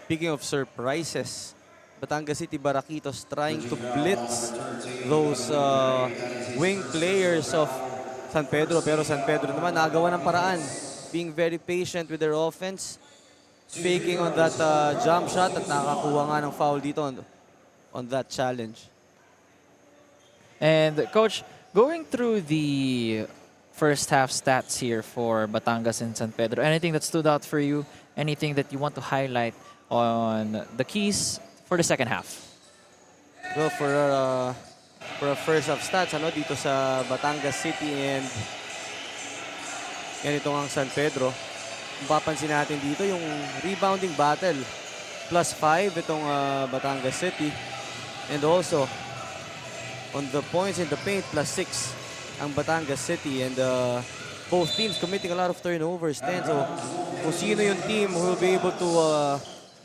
Speaking of surprises, Batangas City Baraquitos trying to blitz those wing players of San Pedro. Pero San Pedro naman nagawa ng paraan. Being very patient with their offense. Faking on that jump shot at nakakuha nga ng foul dito on that challenge. And Coach, going through the first half stats here for Batangas and San Pedro, anything that stood out for you? Anything that you want to highlight on the keys for the second half? Well, for a first half stats, dito sa Batangas City and ganito ang San Pedro. Mapapansin natin dito yung rebounding battle. +5 itong Batangas City. And also, on the points in the paint, +6 ang Batangas City. And both teams committing a lot of turnovers. So, kung sino yung team who will be able to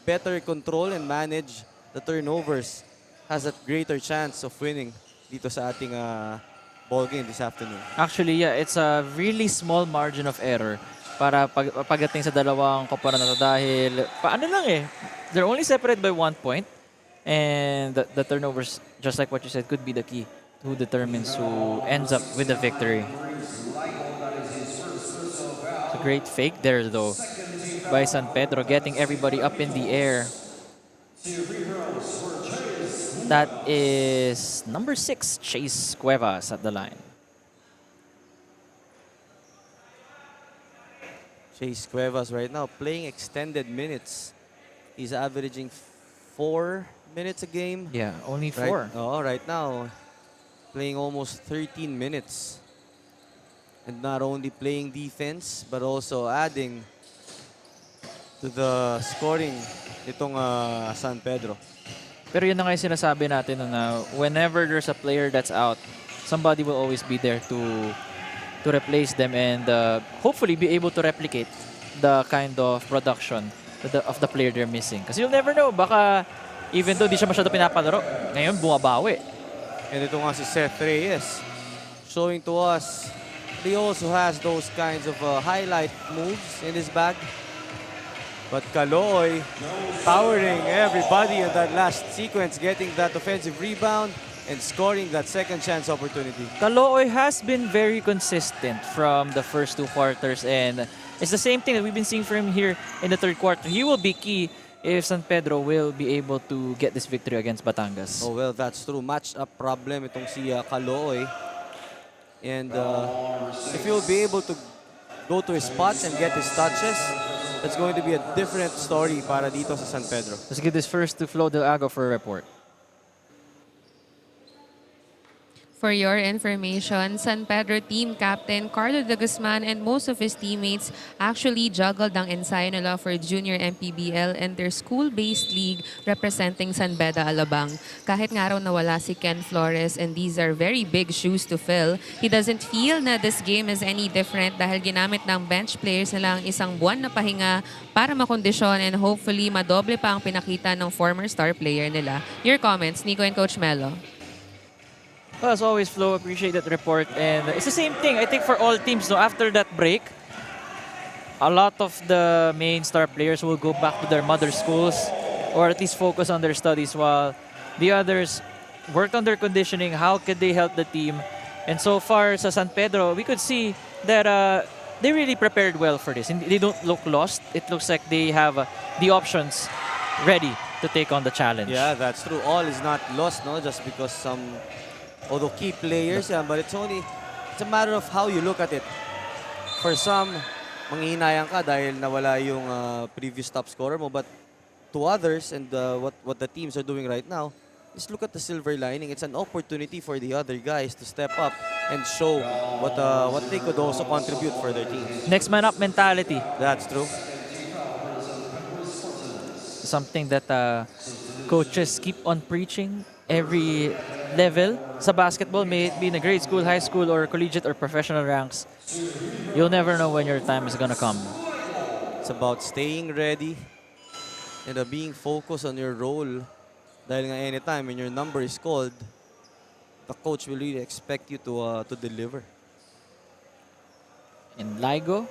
better control and manage the turnovers has a greater chance of winning dito sa ating ball game this afternoon. Actually, yeah, it's a really small margin of error para pagdating sa dalawang koponan na to dahil paano lang eh, they're only separated by 1 point and the turnovers, just like what you said, could be the key who determines who ends up with the victory. It's a great fake there though by San Pedro, getting everybody up in the air. That is number 6, Chase Cuevas at the line. Chase Cuevas right now playing extended minutes. He's averaging 4 minutes a game. Yeah, only 4. Right now, playing almost 13 minutes. And not only playing defense, but also adding to the scoring itong San Pedro. Pero yun na nga yung sinasabi natin na whenever there's a player that's out, somebody will always be there to replace them and hopefully be able to replicate the kind of production of the player they're missing. Kasi you'll never know, baka even though di siya masyado pinapalaro, ngayon bumabawi. And ito nga si Seth Reyes showing to us he also has those kinds of highlight moves in his bag. But Kaloy powering everybody in that last sequence, getting that offensive rebound and scoring that second chance opportunity. Calooy has been very consistent from the first 2 quarters and it's the same thing that we've been seeing from him here in the 3rd quarter. He will be key if San Pedro will be able to get this victory against Batangas. Oh, well, that's true. Match-up problem itong si Calooy. And if he'll be able to go to his spots and get his touches, that's going to be a different story para dito sa San Pedro. Let's give this first to Flo Del Ago for a report. For your information, San Pedro team captain Carlo de Guzman and most of his teammates actually juggled ang ensayo nila for Junior MPBL and their school-based league representing San Beda Alabang. Kahit nga raw nawala si Ken Flores and these are very big shoes to fill, he doesn't feel na this game is any different dahil ginamit ng bench players nila ang isang buwan na pahinga para makondisyon and hopefully madoble pa ang pinakita ng former star player nila. Your comments, Nico and Coach Melo. Well, as always, Flo, appreciate that report. And it's the same thing, I think, for all teams. No, after that break, a lot of the main star players will go back to their mother schools or at least focus on their studies while the others worked on their conditioning. How could they help the team? And so far, sa San Pedro, we could see that they really prepared well for this. And they don't look lost. It looks like they have the options ready to take on the challenge. Yeah, that's true. All is not lost, no? Just because although key players, but it's a matter of how you look at it. For some, manghihinayang ka dahil nawala yung previous top scorer mo. But to others, and what the teams are doing right now, is look at the silver lining. It's an opportunity for the other guys to step up and show what they could also contribute for their team. Next man up mentality. That's true. Something that coaches keep on preaching every level sa basketball, may it be in a grade school, high school, or collegiate or professional ranks. You'll never know when your time is gonna come. It's about staying ready and being focused on your role. Dahil nga anytime when your number is called, the coach will really expect you to deliver. And Ligo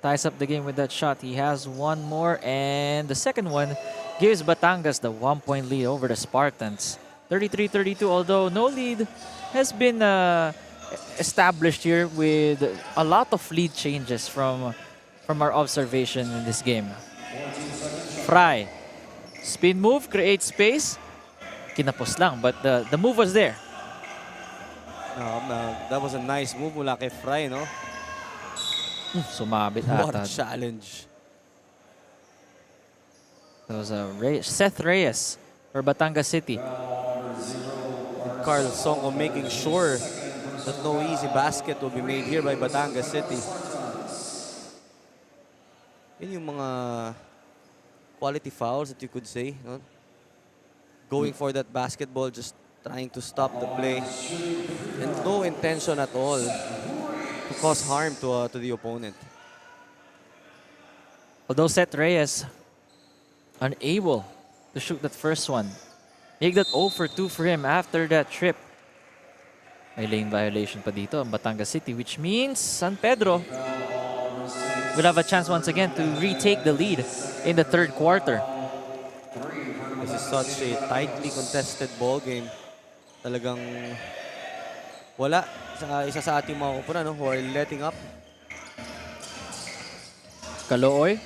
ties up the game with that shot. He has one more, and the second one gives Batangas the 1-point lead over the Spartans. 33-32, although no lead has been established here with a lot of lead changes from our observation in this game. Fry, spin move, create space. Kinapos lang, but the move was there. That was a nice move mula kay Fry, no? Sumabit What a ata. challenge. That was Seth Reyes for Batangas City. Carl Songo making sure that no easy basket will be made here by Batangas City. Yun yung mga quality fouls that you could say, no? Going for that basketball, just trying to stop the play. And no intention at all to cause harm to the opponent. Although Seth Reyes unable to shoot that first one. Make that 0 for 2 for him after that trip. May lane violation pa dito ang Batangas City, which means San Pedro will have a chance once again to retake the lead in the 3rd quarter. This is such a tightly contested ball game. Talagang wala isa sa ating mga kupunan, no, who are letting up. Calooy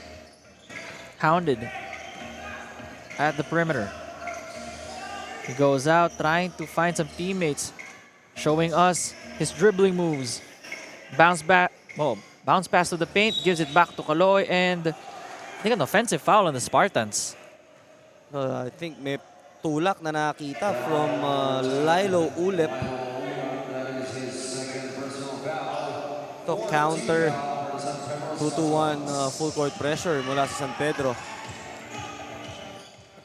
hounded at the perimeter. He goes out trying to find some teammates, showing us his dribbling moves. Bounce back, well, Bounce pass to the paint, gives it back to Kaloy, and I think an offensive foul on the Spartans. I think may tulak na nakita from Lilo Ulep. To counter 2-1 full court pressure mula sa San Pedro.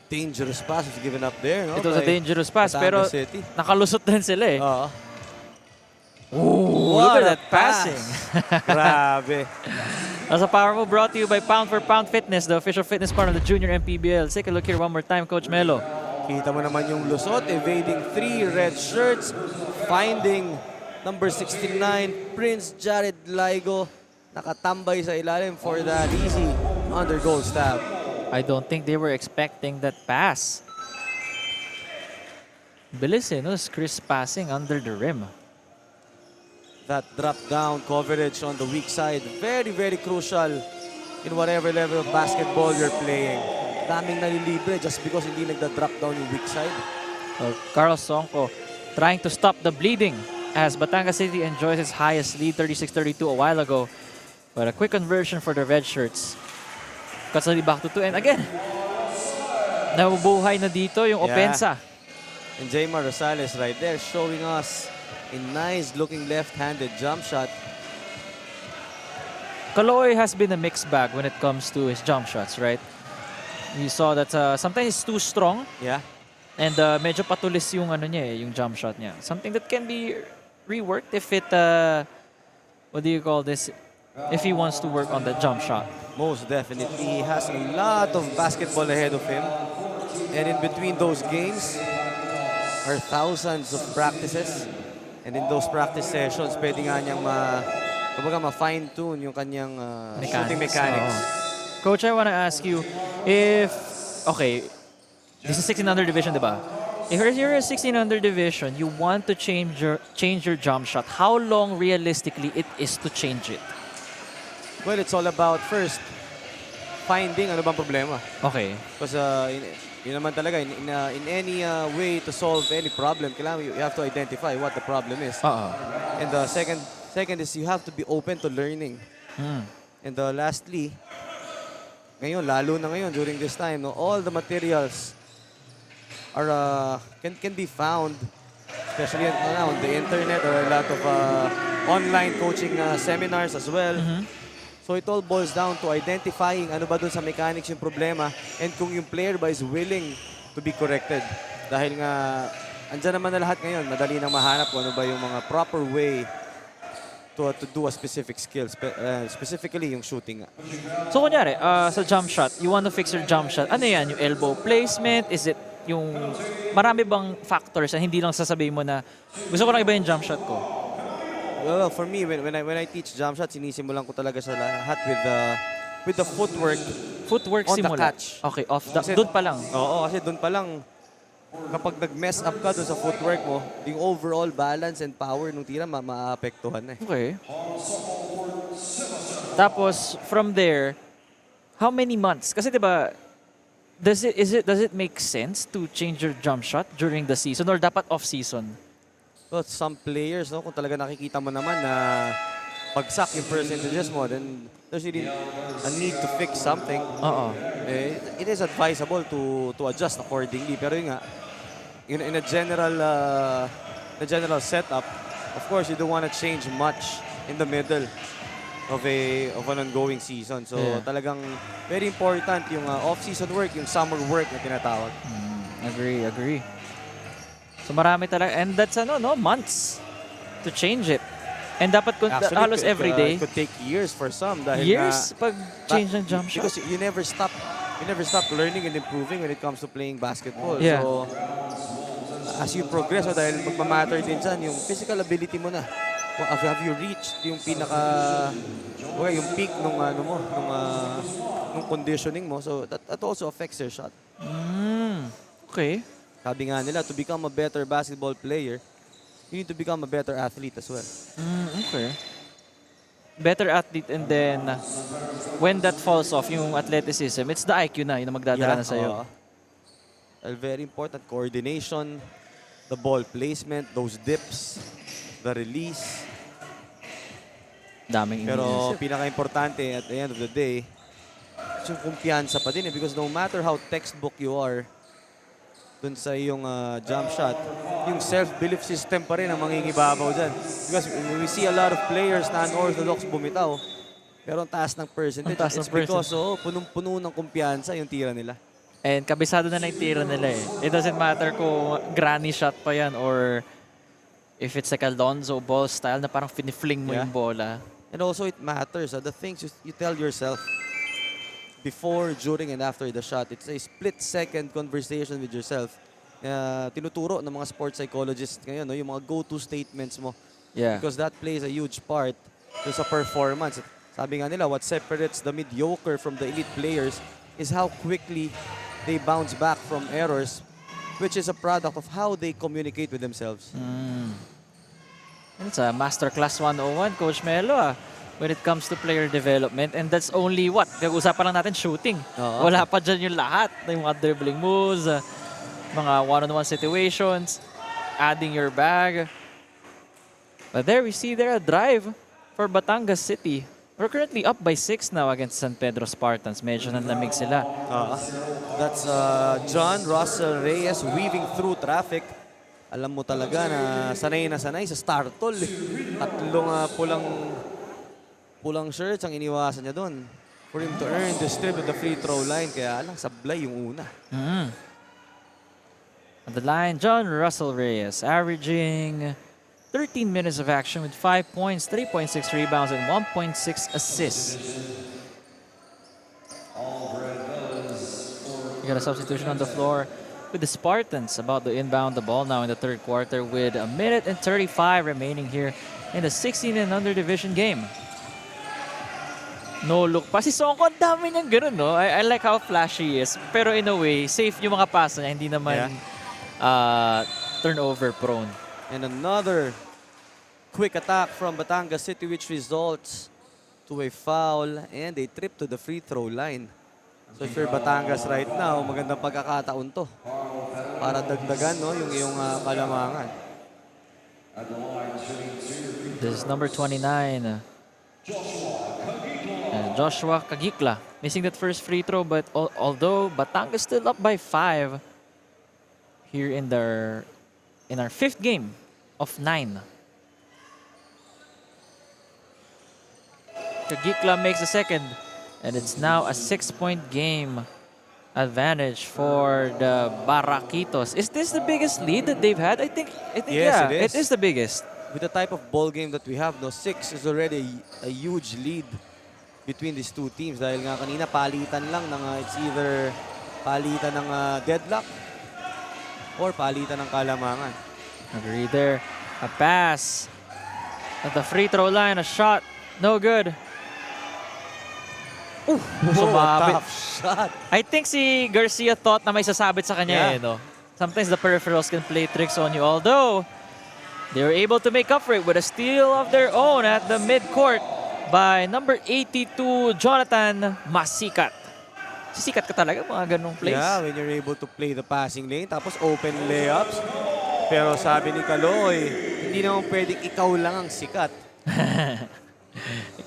Dangerous pass was given up there. No? It was a by dangerous pass, pero Batangas City. nakalusot din sila eh. Ooh, Look what at a that passing. Grabe. That's a power move brought to you by Pound for Pound Fitness, the official fitness partner of the Junior MPBL. Take a look here one more time, Coach Melo. Kita mo naman yung lusot, evading 3 red shirts, finding number 69, Prince Jared Ligo, nakatambay sa ilalim for that easy under goal stab. I don't think they were expecting that pass. Bilis eh, no? Crisp passing under the rim. That drop down coverage on the weak side, very, very crucial in whatever level of basketball you're playing. Daming nalilibre just because hindi nagda-drop down yung weak side. Carlos Sonko trying to stop the bleeding as Batangas City enjoys its highest lead, 36-32 a while ago. But a quick conversion for the red shirts. Kasali back to 2. And again, nabubuhay na dito yung opensa. And Jaymar Rosales right there showing us a nice looking left-handed jump shot. Kaloy has been a mixed bag when it comes to his jump shots, right? You saw that sometimes he's too strong. Yeah. And medyo patulis yung ano niya yung jump shot niya. Something that can be reworked if it, what do you call this? If he wants to work on the jump shot. Most definitely. He has a lot of basketball ahead of him. And in between those games are thousands of practices. And in those practice sessions, pwede nga niyang ma-fine-tune yung kanyang shooting mechanics. Coach, I want to ask you, if, okay, this is 1600 division, diba? If you're a 1600 division, you want to change your jump shot. How long realistically it is to change it? Well, it's all about first finding ano bang problema. Okay. Because yun naman talaga, in any way to solve any problem, kailangan you have to identify what the problem is. And the second is you have to be open to learning. And lastly, ngayon, lalo na ngayon during this time, no, all the materials are can be found, especially on the internet, or a lot of online coaching seminars as well. So it all boils down to identifying ano ba dun sa mechanics yung problema and kung yung player ba is willing to be corrected. Dahil nga, andyan naman na lahat ngayon, madali nang mahanap kung ano ba yung mga proper way to do a specific skill, specifically yung shooting nga. So kunyari, sa jump shot, you want to fix your jump shot. Ano yan? Yung elbow placement? Is it yung marami bang factors na hindi lang sasabihin mo na gusto ko lang iba yung jump shot ko? Well, for me, when I teach jump shots, sinisimulan ko talaga sa lahat with the footwork. Footwork on simula. the catch. Okay, doon pa lang. Oo, kasi doon pa lang, kapag nag-mess up ka doon sa footwork mo, yung overall balance and power ng tira maapektuhan na eh. Okay. Tapos, from there, how many months? Kasi diba, does it make sense to change your jump shot during the season or dapat off-season? Well, some players, no, kung talaga nakikita mo naman na pagsak yung percentages mo, then there's really a need to fix something. It is advisable to adjust accordingly. Pero yun nga, in a general setup, of course, you don't want to change much in the middle of an ongoing season. So talagang very important yung off-season work, yung summer work na tinatawag. Agree. So marami talaga, and that's months to change it. And dapat Actually, halos every day. It could take years for some. Dahil Years pag change ng jump shot. Because you never stop learning and improving when it comes to playing basketball. Yeah. So, as you progress, dahil magmamatter din dyan, yung physical ability mo na. Have you reached yung yung peak nung conditioning mo? So, that also affects your shot. Okay. Sabi nga nila, to become a better basketball player, you need to become a better athlete as well. Okay. Better athlete, and then when that falls off, yung athleticism, it's the IQ na, yun ang magdadala na sa'yo. Very important, coordination, the ball placement, those dips, the release. Daming Pero iniisip. pinaka-importante at the end of the day, yung kumpiyansa pa din because no matter how textbook you are dun sa iyong jump shot, yung self-belief system pa rin ang mangingibabaw dyan. Because we see a lot of players na unorthodox bumitaw, pero ang taas ng percentage. Ang taas ng It's because punong-puno ng kumpiyansa yung tira nila. And kabisado na yung tira nila eh. It doesn't matter kung granny shot pa yan or if it's like a Lonzo ball style na parang finifling mo yung bola. And also it matters. The things you tell yourself before, during, and after the shot. It's a split-second conversation with yourself. Tinuturo ng mga sports psychologists ngayon, no? Yung mga go-to statements mo. Yeah. Because that plays a huge part sa performance. Sabi nga nila, what separates the mediocre from the elite players is how quickly they bounce back from errors, which is a product of how they communicate with themselves. It's a Masterclass 101, Coach Melo, when it comes to player development. And that's only what? Nag-usapan lang natin shooting. Wala pa dyan yung lahat. Yung mga dribbling moves, mga one-on-one situations, adding your bag. But there we see there a drive for Batangas City. We're currently up by 6 now against San Pedro Spartans. Medyo nanlamig sila. That's John Russell Reyes weaving through traffic. Alam mo talaga na sanay sa startol. Tatlong pulang shirts ang iniwasan niya doon for him to earn the strip at the free throw line. Kaya lang, sablay yung una. On the line, John Russell Reyes averaging 13 minutes of action with 5 points, 3.6 rebounds, and 1.6 assists. We got a substitution on the floor with the Spartans about to inbound the ball now in the third quarter with 1 minute and 35 remaining here in the 16 and under division game. No look pa. Si Songko, ang dami niyang ganun, no? I like how flashy he is. Pero in a way, safe yung mga pass niya. Hindi naman turnover prone. And another quick attack from Batangas City which results to a foul and a trip to the free throw line. So if you're Batangas right now, magandang pagkakataon to para dagdagan, no, yung iyong kalamangan. This is number 29. Joshua Kagikla missing that first free throw, but although Batangas still up by 5 here in our 5th game of 9. Kagikla makes the second, and it's now a 6-point game advantage for the Barraquitos. Is this the biggest lead that they've had? I think Yes, yeah, it is. it is the biggest. With the type of ball game that we have, no, 6 is already a huge lead between these two teams. Dahil nga kanina palitan lang ng it's either palitan ng deadlock or palitan ng kalamangan. Agree there. A pass at the free throw line, a shot, no good. Sumabit. Tough shot. I think si Garcia thought na may sasabit sa kanya. No? Sometimes the peripherals can play tricks on you. Although, they were able to make up for it with a steal of their own at the midcourt by number 82, Jonathan Masikat. Sisikat ka talaga mga ganong plays. Yeah, when you're able to play the passing lane, tapos open layups. Pero sabi ni Kaloy, hindi naman pwedeng ikaw lang ang sikat.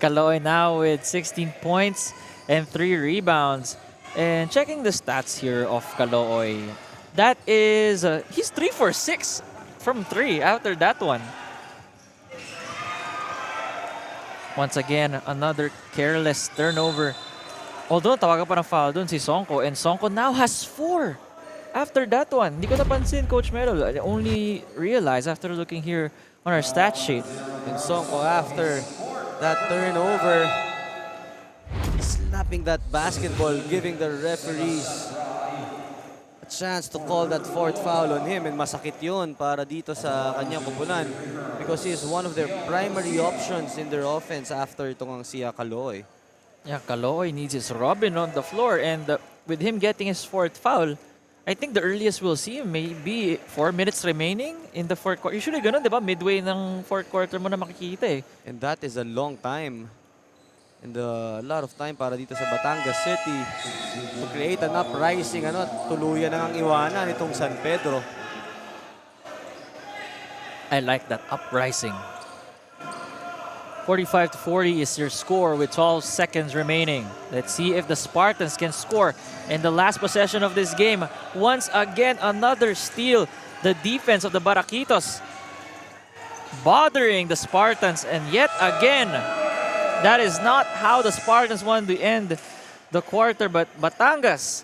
Kaloy now with 16 points and 3 rebounds. And checking the stats here of Kaloy, that is, he's 3 for 6 from 3 after that one. Once again, another careless turnover. Although tawagan pa ng foul dun si Songko, and Songko now has 4 after that one. Hindi ko napansin, Coach Melo. I only realized after looking here on our stat sheet. And Songko after that turnover, slapping that basketball, giving the referees a chance to call that 4th foul on him. And masakit yun para dito sa kanyang kupunan because he is one of their primary options in their offense after itong si Kaloy. Yeah, Kaloy needs his Robin on the floor, and with him getting his 4th foul, I think the earliest we'll see him maybe 4 minutes remaining in the 4th quarter. Usually ganun, di ba? Midway ng 4th quarter mo na makikita eh. And that is a long time. And a lot of time para dito sa Batangas City to create an uprising. Tuluyan na ang iwanan itong San Pedro. I like that uprising. 45 to 40 is your score with 12 seconds remaining. Let's see if the Spartans can score in the last possession of this game. Once again, another steal. The defense of the Baraquitos bothering the Spartans, and yet again, that is not how the Spartans wanted to end the quarter, but Batangas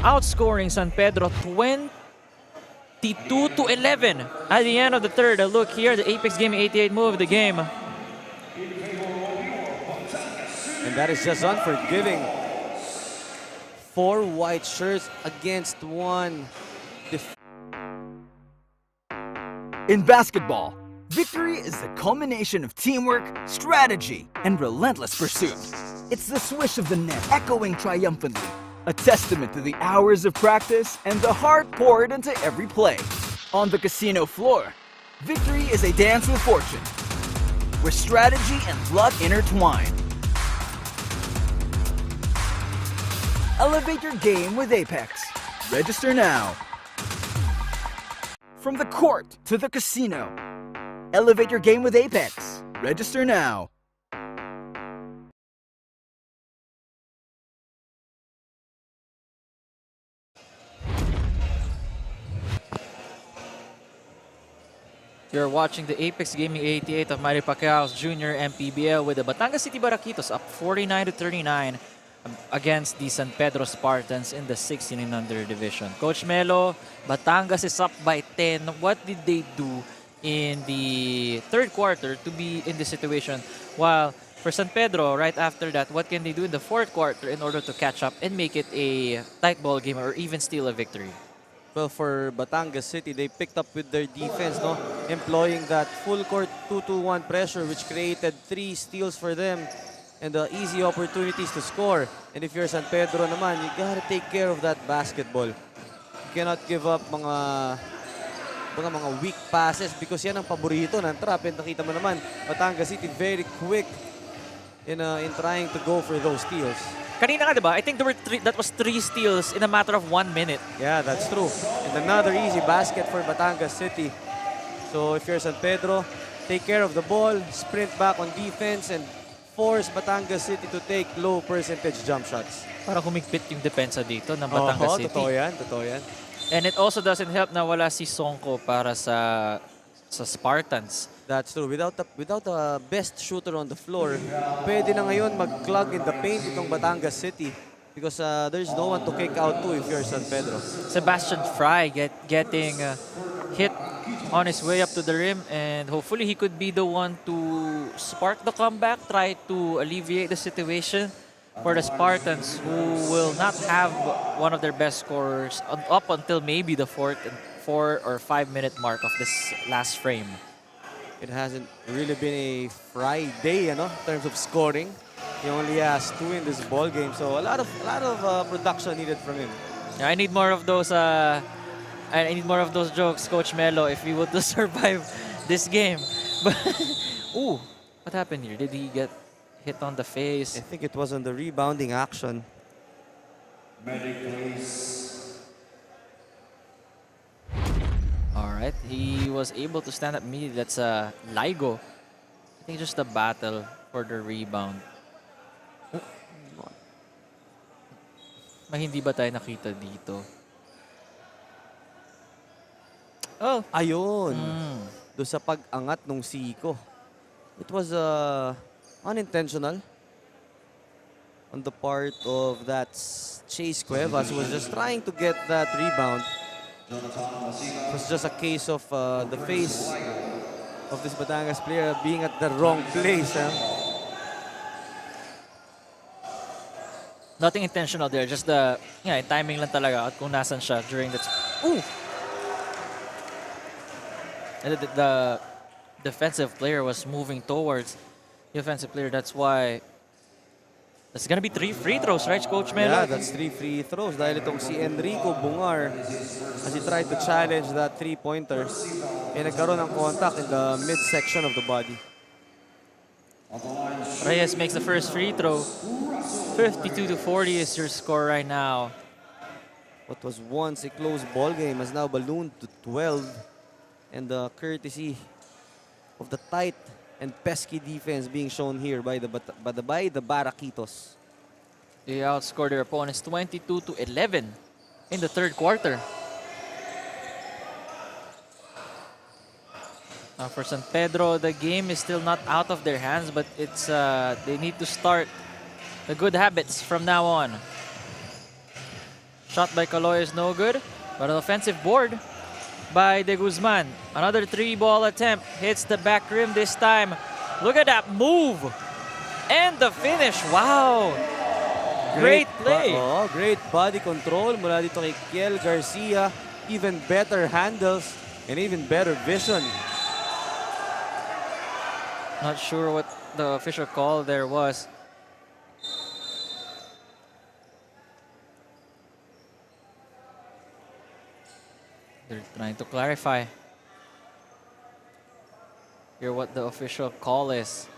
outscoring San Pedro 22 to 11 at the end of the third. A look here, the Apex Gaming 88 move of the game. And that is just unforgiving. 4 white shirts against 1. In basketball, victory is the culmination of teamwork, strategy, and relentless pursuit. It's the swish of the net echoing triumphantly, a testament to the hours of practice and the heart poured into every play. On the casino floor, victory is a dance with fortune, where strategy and luck intertwine. Elevate your game with Apex. Register now. From the court to the casino, elevate your game with Apex. Register now. You're watching the Apex Gaming 88 of Manny Pacquiao's Junior MPBL with the Batangas City Baraquitos up 49 to 39 against the San Pedro Spartans in the 16-under division. Coach Melo, Batangas is up by 10. What did they do in the third quarter to be in this situation? While for San Pedro, right after that, what can they do in the fourth quarter in order to catch up and make it a tight ball game or even steal a victory? Well, for Batangas City, they picked up with their defense, no? Employing that full court 2-2-1 pressure, which created 3 steals for them and easy opportunities to score. And if you're San Pedro naman, you gotta take care of that basketball. You cannot give up mga weak passes because yan ang paborito ng trap. And nakita mo naman, Batangas City very quick in trying to go for those steals. Kanina nga, diba? I think that was 3 steals in a matter of 1 minute. Yeah, that's true. And another easy basket for Batangas City. So if you're San Pedro, take care of the ball, sprint back on defense, and force Batangas City to take low percentage jump shots. Para humigpit yung depensa dito ng Batangas City. Totoo yan, totoo yan. And it also doesn't help na wala si Sonko para sa Spartans. That's true. Without a best shooter on the floor, pwede na ngayon mag-clog in the paint itong Batangas City because there's no one to kick out to if you're San Pedro. Sebastian Fry getting hit on his way up to the rim, and hopefully he could be the one to spark the comeback, try to alleviate the situation for the Spartans, who will not have one of their best scorers up until maybe the 4 or 5 minute mark of this last frame. It hasn't really been a Friday, in terms of scoring. He only has 2 in this ball game, so a lot of production needed from him. Yeah, I need more of those. I need more of those jokes, Coach Melo, if we would to survive this game. But ooh, what happened here? Did he get hit on the face? I think it was on the rebounding action. All right, he was able to stand up immediately. That's Ligo. I think just a battle for the rebound. Hindi ba tayo nakita dito? Oh. Ayun. Doon sa pag-angat nung Siko. It was unintentional on the part of that Chase Cuevas, who was just trying to get that rebound. It was just a case of the face of this Batangas player being at the wrong place. Nothing intentional there, just the timing lang talaga at kung nasan siya during that. Ooh! And the defensive player was moving towards the offensive player. That's why it's gonna be 3 free throws, right, Coach Melo? Yeah, that's 3 free throws dahil itong si Enrico Bungar, as he tried to challenge that 3-pointer, nagkaroon ng contact in the midsection of the body. Reyes makes the first free throw. 52 to 40 is your score right now. What was once a close ball game has now ballooned to 12. And courtesy of the tight and pesky defense being shown here by the Baraquitos. They outscored their opponents 22-11 in the third quarter. Now for San Pedro, the game is still not out of their hands, but it's they need to start the good habits from now on. Shot by Caloy is no good, but an offensive board by De Guzman. Another 3-ball attempt, hits the back rim this time. Look at that move! And the finish, wow! Great play! Great body control mula dito kay Kiel Garcia. Even better handles and even better vision. Not sure what the official call there was. They're trying to clarify. Hear what the official call is.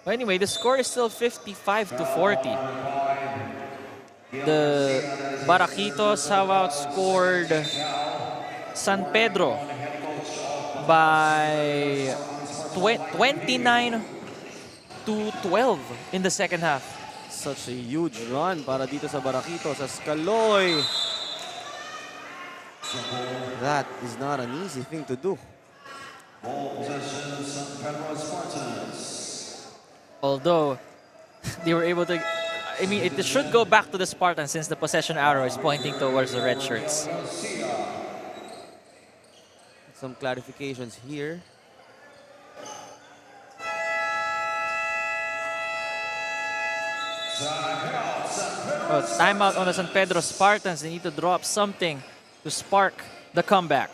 But anyway, the score is still 55-40. The Baraquitos have outscored San Pedro by 29-12 in the second half. Such a huge run para dito sa Baraquitos as Caloy. That is not an easy thing to do. Although they were able to, I mean, it should go back to the Spartans since the possession arrow is pointing towards the red shirts. Some clarifications here. Oh, timeout on the San Pedro Spartans. They need to draw up something to spark the comeback.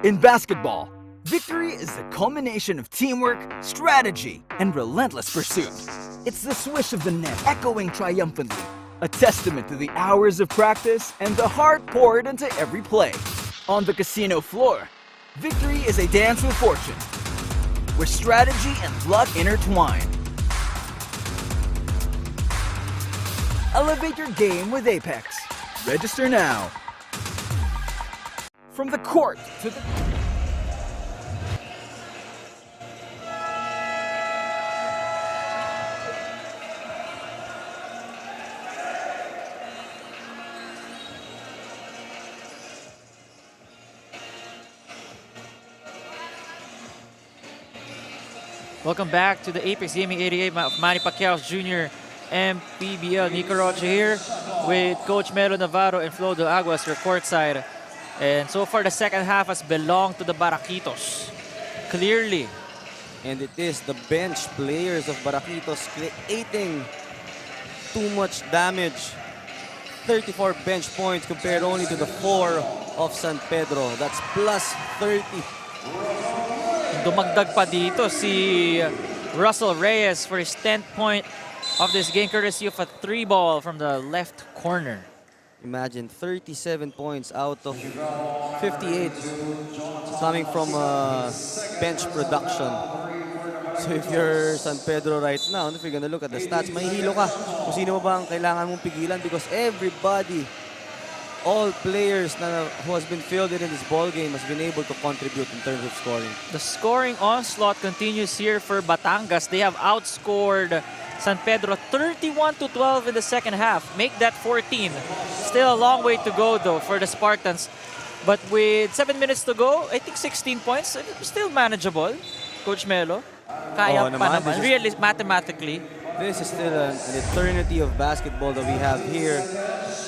In basketball, victory is the culmination of teamwork, strategy, and relentless pursuit. It's the swish of the net echoing triumphantly, a testament to the hours of practice and the heart poured into every play. On the casino floor, victory is a dance with fortune, where strategy and luck intertwine. Elevate your game with Apex. Register now. From the court to the... Welcome back to the Apex Gaming 88 Manny Pacquiao Jr. MPBL. Nico Rocha here with Coach Melo Navarro and Flo de Aguas, your courtside. And so far, the second half has belonged to the Baraquitos. Clearly. And it is the bench players of Baraquitos creating too much damage. 34 bench points compared only to the 4 of San Pedro. That's plus 30. Dumagdag pa dito si Russell Reyes for his 10th point of this game, courtesy of a 3-ball from the left corner. Imagine 37 points out of 58 coming from bench production. So if you're San Pedro right now, if you're gonna look at the stats, mahihilo ka kung sino ba ang kailangan mong pigilan because everybody, all players who has been filled in this ball game has been able to contribute in terms of scoring. The scoring onslaught continues here for Batangas. They have outscored San Pedro 31-12 in the second half. Make that 14. Still a long way to go though for the Spartans. But with 7 minutes to go, I think 16 points, still manageable. Coach Melo, kaya pa naman. Really, mathematically. This is still an eternity of basketball that we have here.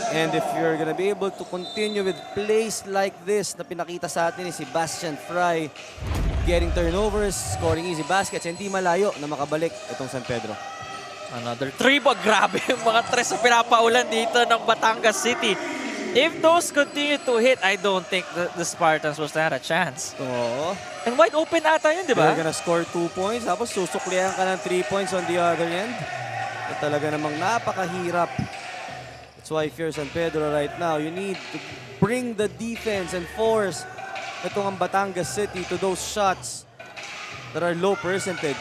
And if you're gonna be able to continue with plays like this na pinakita sa atin ni Sebastian Fry, getting turnovers, scoring easy baskets, hindi malayo na makabalik itong San Pedro. Another 3-ball. Grabe yung mga tres na pinapaulan dito ng Batangas City. If those continue to hit, I don't think the Spartans will stand a chance. Oo. And wide open ata yun, di ba? They're gonna score 2 points, tapos susuklihan ka ng 3 points on the other end. At talaga namang napakahirap. That's why if you're San Pedro right now, you need to bring the defense and force itong ang Batangas City to those shots that are low percentage.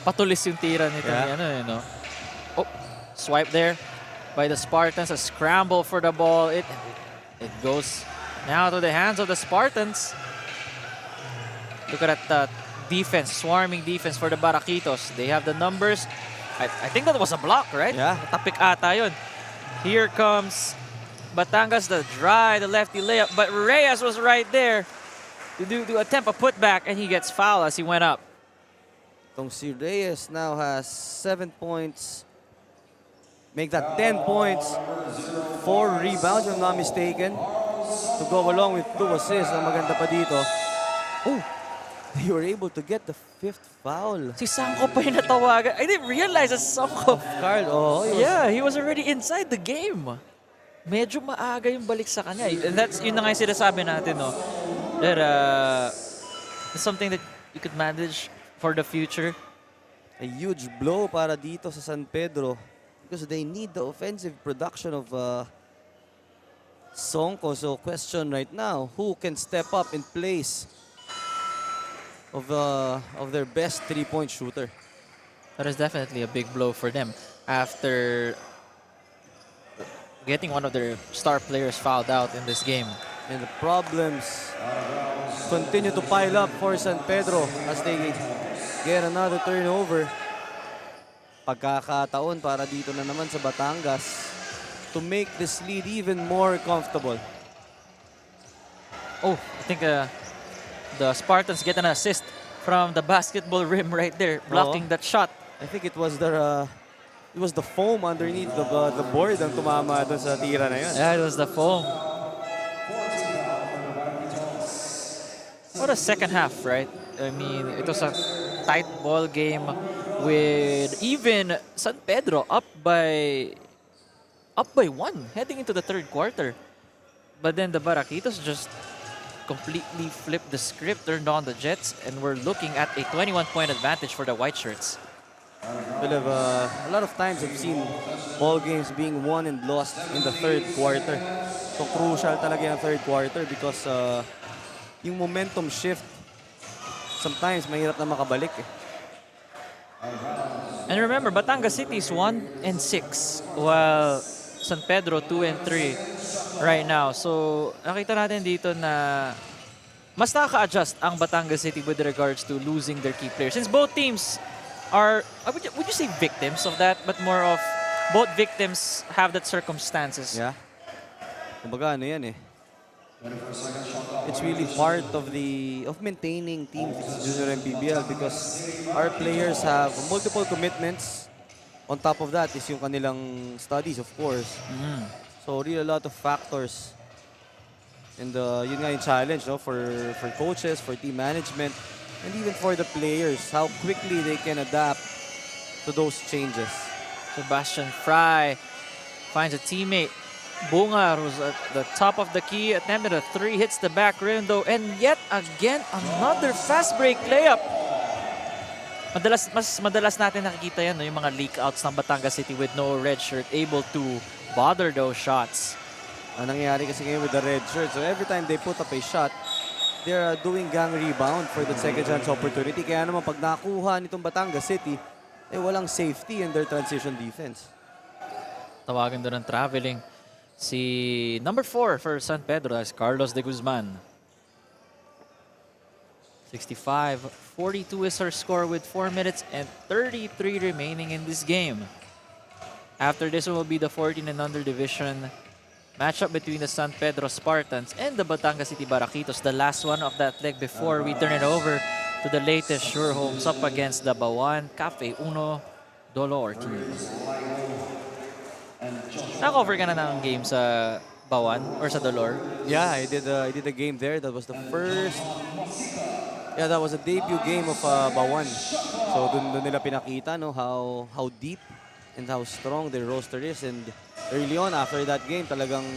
Patulis yung tira nito. Yeah. Ano, no? Oh, swipe there. by the Spartans. A scramble for the ball. It goes now to the hands of the Spartans. Look at that defense, swarming defense for the Baraquitos. They have the numbers. I think that was a block, right? Yeah. Tapik ata yun. Here comes Batangas, the lefty layup. But Reyes was right there to attempt a putback, and he gets fouled as he went up. Itong si Reyes now has 7 points. Make that 10 points. 4 rebounds, if I'm not mistaken. To go along with 2 assists. Ang maganda pa dito. Oh, they were able to get the 5th foul. Si Sanko pa yung natawagan. I didn't realize that Sanko. Carl, oh, He was already inside the game. Medyo maaga yung balik sa kanya. And yun na nga yung sinasabi natin, no? That it's something that you could manage for the future. a huge blow para dito sa San Pedro because they need the offensive production of Sonko. So question right now, who can step up in place of their best three-point shooter? That is definitely a big blow for them after getting one of their star players fouled out in this game. And the problems continue to pile up for San Pedro as they get another turnover. Pagkakataon para dito na naman sa Batangas to make this lead even more comfortable. Oh, I think the Spartans get an assist from the basketball rim right there, blocking that shot. I think it was the foam underneath the board ang tumama doon sa tira na yun. Yeah, it was the foam. What a second half, right? I mean, it was a tight ball game with even San Pedro up by one heading into the third quarter. But then the Baraquitos just completely flipped the script, turned on the Jets, and we're looking at a 21-point advantage for the White Shirts. A lot of times I've seen ball games being won and lost in the third quarter. So crucial talaga yung third quarter because yung momentum shift sometimes mahirap na makabalik eh. And remember, Batangas City is 1-6 while San Pedro 2-3 right now. So nakita natin dito na mas nakaka-adjust ang Batangas City with regards to losing their key players. Since both teams are, would you say victims of that? But more of both victims have that circumstances. Yeah. Kumbaga ano yan eh. It's really part of maintaining teams in Junior MPBL because our players have multiple commitments. On top of that is yung kanilang studies, of course. So really a lot of factors. And yun nga yung challenge no, for coaches, for team management, and even for the players, how quickly they can adapt to those changes. Sebastian Fry finds a teammate. Bungar, who's at the top of the key, attempted a three, hits the back rim though, and yet again, another fast break layup. Mas madalas natin nakikita yan, no, yung mga leak outs ng Batangas City with no red shirt, able to bother those shots. Ang nangyayari kasi ngayon with the red shirt, so every time they put up a shot, they're doing gang rebound for the second chance opportunity. Kaya naman pag nakuha nitong Batangas City, eh walang safety in their transition defense. Tawagan doon ng traveling. Si number 4 for San Pedro is Carlos de Guzman. 65-42 is our score with 4 minutes and 33 remaining in this game. After this one will be the 14 and under division matchup between the San Pedro Spartans and the Batangas City Baraquitos. The last one of that leg before we turn it over to the latest sure homes up against the Bawan Cafe Uno Dolor team. Naka-cover ka na ng game sa Bawan or sa Dolor? Yeah, I did a game there. That was the first. Yeah, that was a debut game of Bawan. So dun nila pinakita no how deep and how strong their roster is, and early on after that game talagang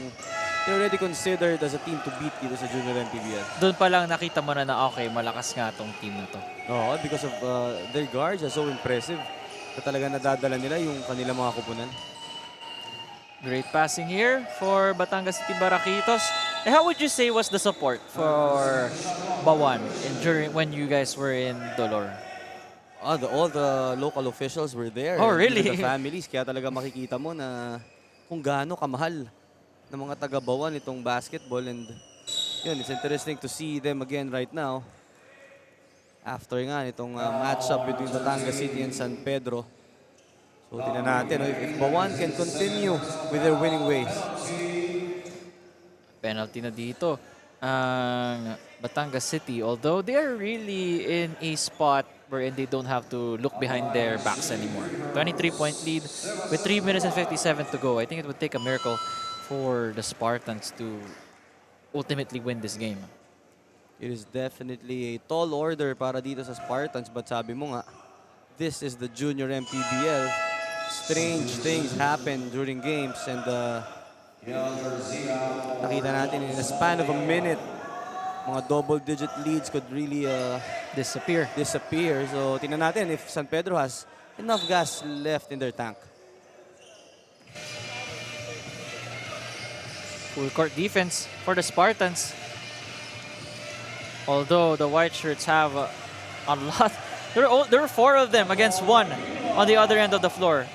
they're already considered as a team to beat dito sa Junior MPBL. Doon pa lang nakita mo na okay, malakas nga tong team na to. Oo, because of their guards are so impressive. Na talagang nadadala nila yung kanilang mga kupunan. Great passing here for Batangas City Baraquitos. And how would you say was the support for Bawan when you guys were in Dolor? All the local officials were there. Oh, really? The families, kaya talaga makikita mo na kung gaano kamahal ng mga taga-Bawan itong basketball. And yun, it's interesting to see them again right now. After nga itong matchup between Batangas City and San Pedro. So tingnan natin if Bawan can continue with their winning ways. Penalty na dito ang Batangas City. Although they are really in a spot wherein they don't have to look behind their backs anymore. 23-point lead with 3 minutes and 57 to go. I think it would take a miracle for the Spartans to ultimately win this game. It is definitely a tall order para dito sa Spartans, but sabi mo nga, this is the junior MPBL. Strange things happen during games, and nakita natin in a span of a minute, mga double-digit leads could really disappear. So tingnan natin if San Pedro has enough gas left in their tank. Full court defense for the Spartans. Although the white shirts have a lot. There were 4 of them against 1 on the other end of the floor.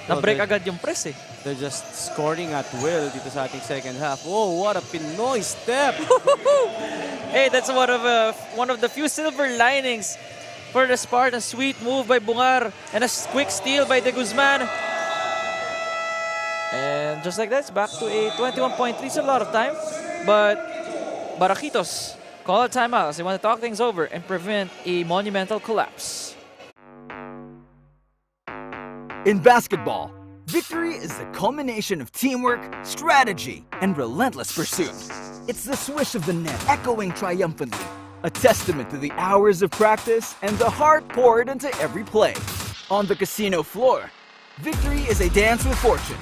Na-break agad yung press eh. They're just scoring at will dito sa ating second half. Whoa, what a Pinoy step! Hey, that's one of the few silver linings for the Spartans. Sweet move by Bungar and a quick steal by De Guzman. And just like that, it's back to a 21-point lead. It's a lot of time, but Baraquitos call a timeout as they want to talk things over and prevent a monumental collapse. In basketball, victory is the culmination of teamwork, strategy, and relentless pursuit. It's the swish of the net echoing triumphantly, a testament to the hours of practice and the heart poured into every play. On the casino floor, victory is a dance with fortune,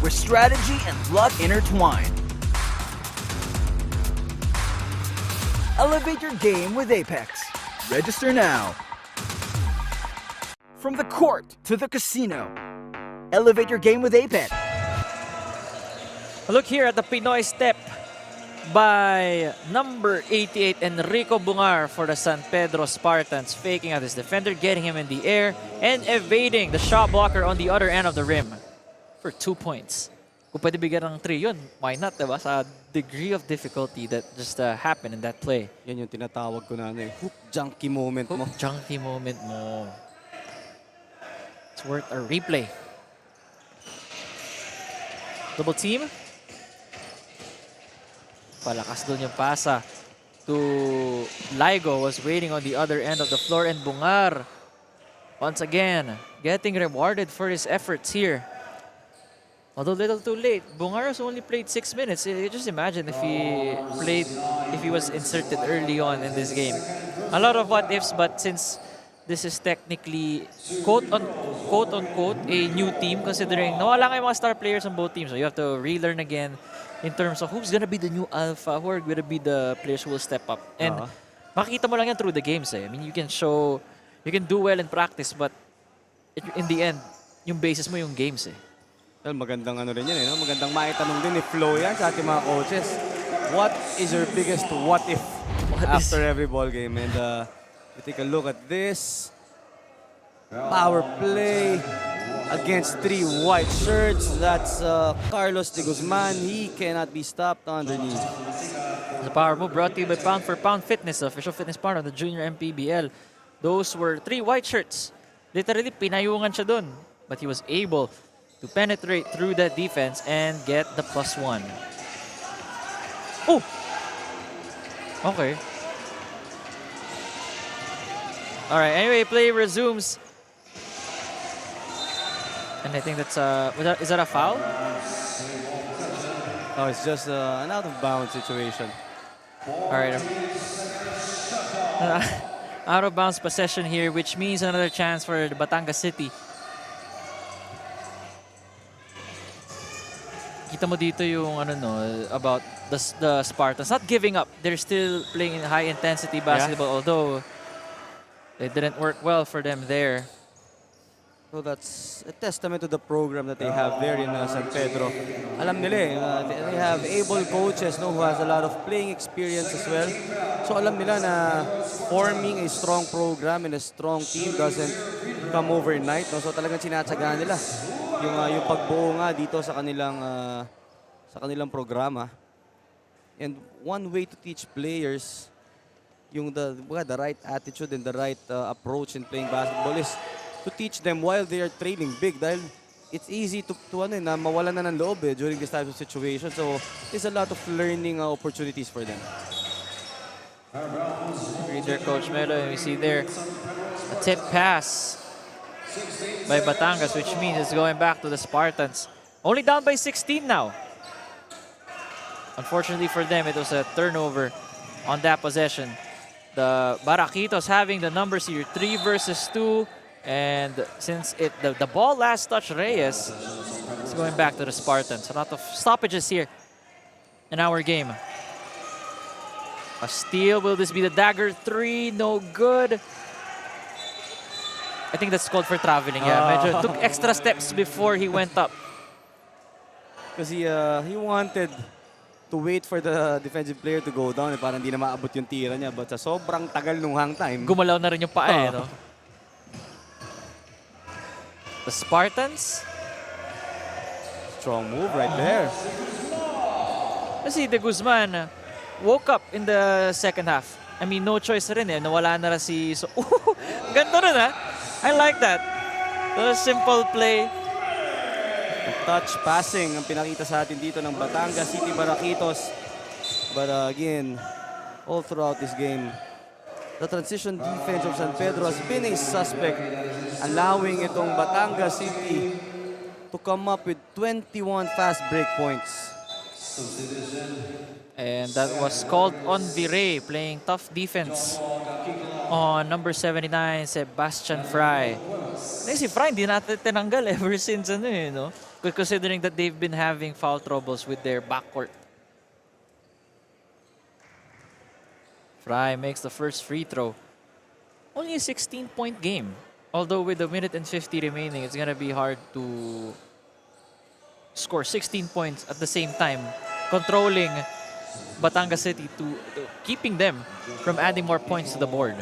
where strategy and luck intertwine. Elevate your game with Apex. Register now. From the court to the casino, elevate your game with Apex. Look here at the Pinoy step by number 88, Enrico Bungar for the San Pedro Spartans, faking out his defender, getting him in the air, and evading the shot blocker on the other end of the rim for 2 points. Kung pwede bigyan ng 3 yun, why not, diba? Sa degree of difficulty that just happened in that play. Yan yung tinatawag ko na hoop junkie moment mo. Junkie moment mo. It's worth a replay. Double team. Palakas doon yung pasa to Ligo, was waiting on the other end of the floor, and Bungar once again getting rewarded for his efforts here. Although little too late. Bungar has only played 6 minutes. Just imagine if he was inserted early on in this game. A lot of what ifs, but since this is technically quote-unquote a new team, considering nawala nga yung mga star players on both teams. So you have to relearn again in terms of who's gonna be the new alpha, who are gonna be the players who will step up. And makikita mo lang yan through the games eh. I mean, you can do well in practice, but in the end, yung basis mo yung games eh. Well, magandang ano rin yan eh, no? Magandang maitanong din ni Flo yan sa ating mga coaches. What is your biggest what if after every ball game? And we take a look at this. Power play against 3 white shirts. That's Carlos De Guzman. He cannot be stopped underneath. The power move brought to you by Pound for Pound Fitness, the official fitness partner of the Junior MPBL. Those were 3 white shirts. Literally, pinayungan siya dun. But he was able to penetrate through that defense and get the +1. Oh! Okay. All right, anyway, play resumes. And I think that's is that a foul? Oh, it's just an out-of-bounds situation. All right. Out-of-bounds possession here, which means another chance for the Batangas City. Kita mo dito yung about the Spartans not giving up. They're still playing in high-intensity basketball, although it didn't work well for them there. So that's a testament to the program that they have there in San Pedro. Alam nila eh, they have able coaches who has a lot of playing experience as well. So alam nila na forming a strong program and a strong team doesn't come overnight. No? So talagang sinatsagaan nila yung pagbuo nga dito sa kanilang programa. And one way to teach players yung the right attitude and the right approach in playing basketball is to teach them while they are trailing big, dahil it's easy to na mawalan na ng loob during this type of situation. So there's a lot of learning opportunities for them. Read there, Coach Melo, and we see there a tip pass by Batangas, which means it's going back to the Spartans. Only down by 16 now. Unfortunately for them, it was a turnover on that possession. The Baraquitos having the numbers here, 3 versus 2. And since the ball last touched Reyes, it's going back to the Spartans. A lot of stoppages here in our game. A steal, will this be the dagger 3? No good. I think that's called for traveling. Yeah, medyo took extra steps before he went up. Because he wanted to wait for the defensive player to go down. Parang hindi na maabot yung tira niya. But sa sobrang tagal nung hang time, gumalaw na rin yung paa no? The Spartans. Strong move right there. Kasi De Guzman woke up in the second half. I mean, no choice rin nawala na rin si... So, ganda rin I like that. The simple play. Touch passing ang pinakita sa atin dito ng Batangas City Baraquitos. But again, all throughout this game, the transition defense of San Pedro has been a suspect, allowing itong Batangas City to come up with 21 fast break points. And that was called on Villar, playing tough defense on number 79, Sebastian Fry. Si Fry hindi natin tinanggal ever since no? Considering that they've been having foul troubles with their backcourt. Fry makes the first free throw. Only a 16-point game. Although with a minute and 50 remaining, it's gonna be hard to score 16 points at the same time, controlling Batangas City to keeping them from adding more points to the board.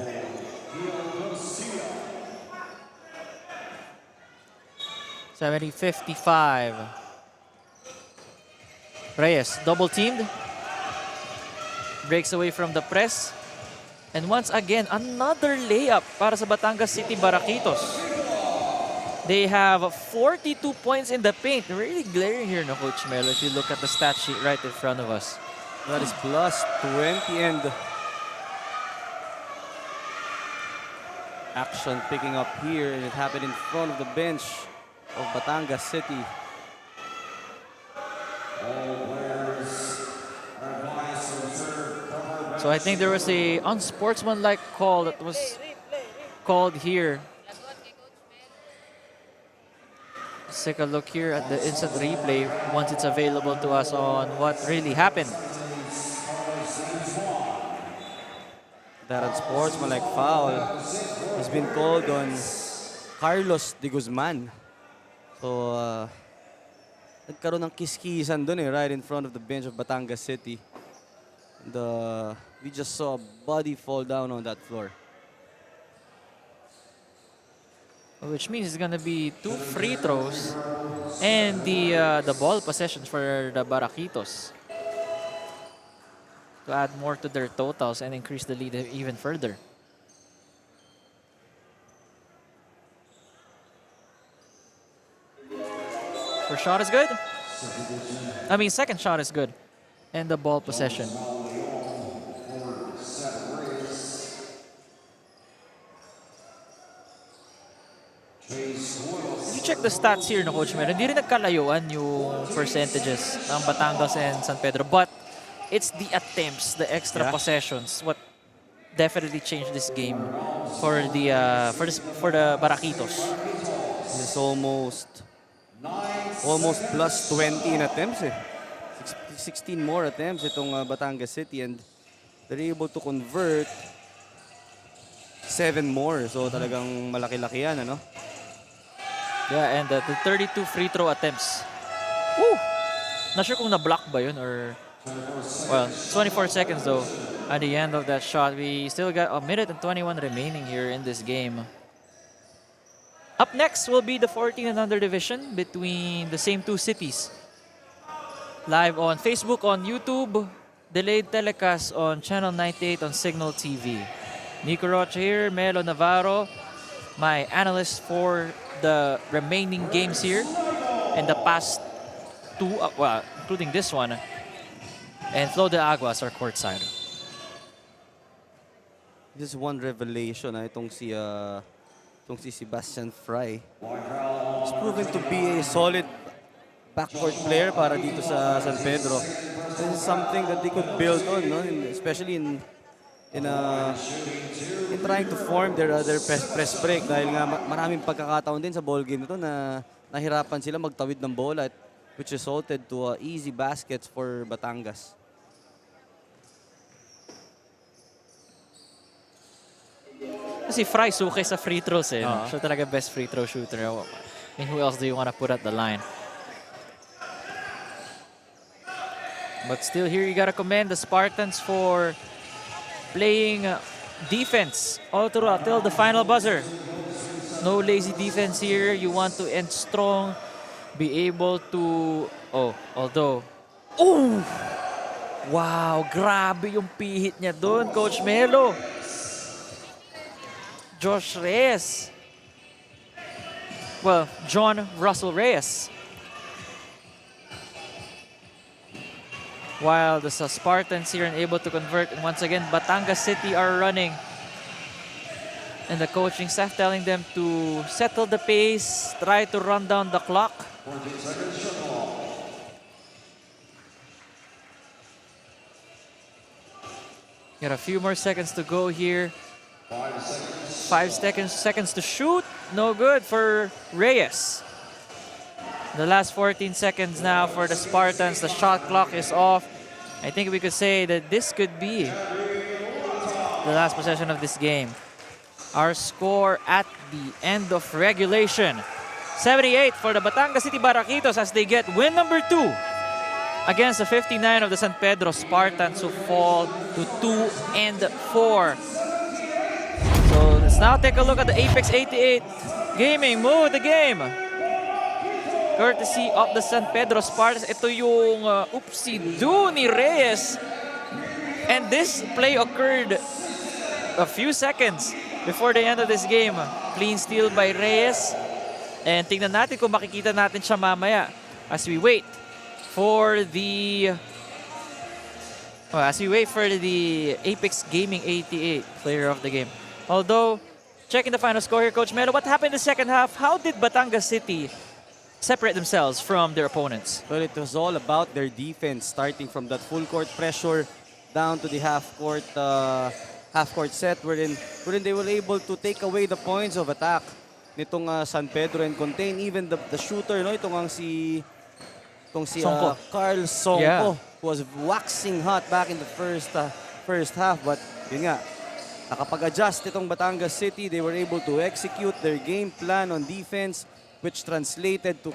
$70-55. Reyes double teamed. Breaks away from the press. And once again, another layup para sa Batangas City Baraquitos. They have 42 points in the paint. Really glaring here, no, Coach Melo, if you look at the stat sheet right in front of us. That is plus 20, and action picking up here, and it happened in front of the bench of Batangas City. So I think there was a unsportsmanlike call that was called here. Let's take a look here at the instant replay once it's available to us on what really happened. That unsportsmanlike foul has been called on Carlos De Guzman. So, nagkaroon ng kiskisan dun right in front of the bench of Batangas City. And, we just saw a body fall down on that floor. Which means it's gonna be 2 free throws and the ball possessions for the Baraquitos to add more to their totals and increase the lead even further. First shot is good. I mean, second shot is good. And the ball possession. If you check the stats here, no, Coach Melo, hindi rin nagkalayuan yung percentages ng Batangas and San Pedro. But it's the attempts, the extra possessions, what definitely changed this game for the Baraquitos. It's almost plus 20 in attempts. 16 more attempts itong Batangas City, and they're able to convert 7 more. So talagang malaki-laki yan, ano? Yeah, and the 32 free throw attempts. Woo! Not sure kung na-block ba yun or... Well, 24 seconds though at the end of that shot. We still got a minute and 21 remaining here in this game. Up next will be the 14 and under division between the same two cities. Live on Facebook, on YouTube, delayed telecast on Channel 98 on Signal TV. Nico Rocha here, Melo Navarro, my analyst for the remaining games here and the past two, well, including this one. And Flo de Aguas are courtside. This is one revelation, itong si Sebastian Fry. He's proven to be a solid backcourt player para dito sa San Pedro. This is something that they could build on, no? Especially in trying to form their press break dahil nga maraming pagkakataon din sa ball game nito na nahirapan sila magtawid ng bola, which resulted to easy baskets for Batangas. Kasi Fry suke sa free throws eh. Siya talaga best free throw shooter. I mean, who else do you want to put at the line? But still here, you gotta commend the Spartans for playing defense all throughout till the final buzzer. No lazy defense here. You want to end strong, be able to... although... Oh! Wow, grabe yung pihit niya doon, Coach Melo. Josh Reyes. Well, John Russell Reyes. While the Spartans here are able to convert. And once again, Batangas City are running. And the coaching staff telling them to settle the pace, try to run down the clock. Got a few more seconds to go here. 5 seconds to shoot. No good for Reyes. The last 14 seconds now for the Spartans. The shot clock is off. I think we could say that this could be the last possession of this game. Our score at the end of regulation. 78 for the Batangas City Barraquitos as they get win number 2 against the 59 of the San Pedro Spartans who fall to 2-4. So let's now take a look at the Apex 88 Gaming Move of the game. Courtesy of the San Pedro Spartans. Ito yung oopsie-doo ni Reyes. And this play occurred a few seconds before the end of this game. Clean steal by Reyes. And tingnan natin kung makikita natin siya mamaya as we wait for the Apex Gaming 88 player of the game. Although, checking the final score here, Coach Melo, what happened in the second half? How did Batangas City separate themselves from their opponents? Well, it was all about their defense, starting from that full court pressure down to the half court set wherein they were able to take away the points of attack nitong San Pedro and contain even the shooter, no? Itong si Carl Songko, who was waxing hot back in the first half, but yun nga, nakapag-adjust itong Batangas City. They were able to execute their game plan on defense, which translated to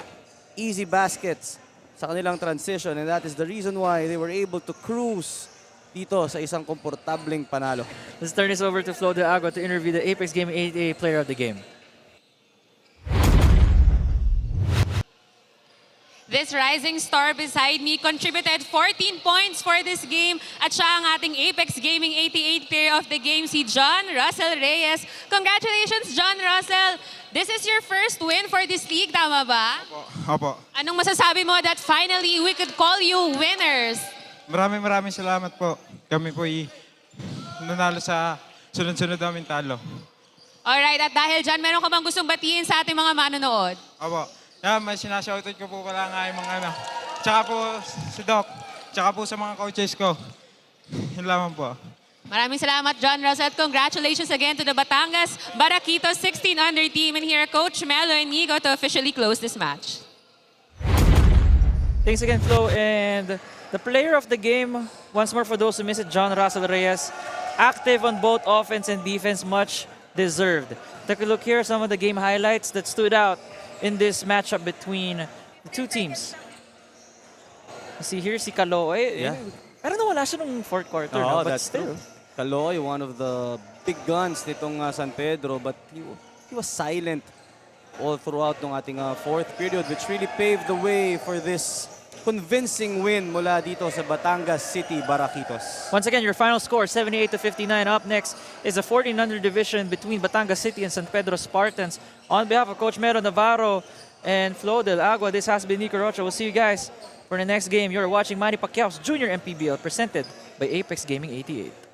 easy baskets sa kanilang transition. And that is the reason why they were able to cruise dito sa isang komportableng panalo. Let's turn this over to Flo de Agua to interview the Apex Gaming 88 player of the game. This rising star beside me contributed 14 points for this game at siya ang ating Apex Gaming 88 player of the game, si John Russell Reyes. Congratulations, John Russell! This is your first win for this league, tama ba? Opo. Anong masasabi mo that finally we could call you winners? Maraming salamat po. Kami po nanalo sa sunod-sunod namin talo. Alright, at dahil dyan, meron ka bang gustong batiin sa ating mga manonood? Opo. May sinashoutout ko po pala nga yung mga Tsaka po si Doc. Tsaka po sa mga coaches ko. Yun lamang po. Maraming salamat, John Russell. Congratulations again to the Batangas Barraquitos 16 under team. And here, Coach Melo and Nico to officially close this match. Thanks again, Flo. And the player of the game, once more for those who missed it, John Russell Reyes. Active on both offense and defense, much deserved. Take a look here, some of the game highlights that stood out in this matchup between the two teams. See here, si Kaloy. Yeah. Pero nawala siya nung fourth quarter. No? But That's still. true. Kaloy, one of the big guns nitong San Pedro, but he was silent all throughout ng ating fourth period, which really paved the way for this convincing win mula dito sa Batangas City, Baraquitos. Once again, your final score, 78-59. Up next is a 1400 division between Batangas City and San Pedro Spartans. On behalf of Coach Mero Navarro and Flo Del Agua, this has been Nico Rocha. We'll see you guys for the next game. You're watching Manny Pacquiao's Junior MPBL presented by Apex Gaming 88.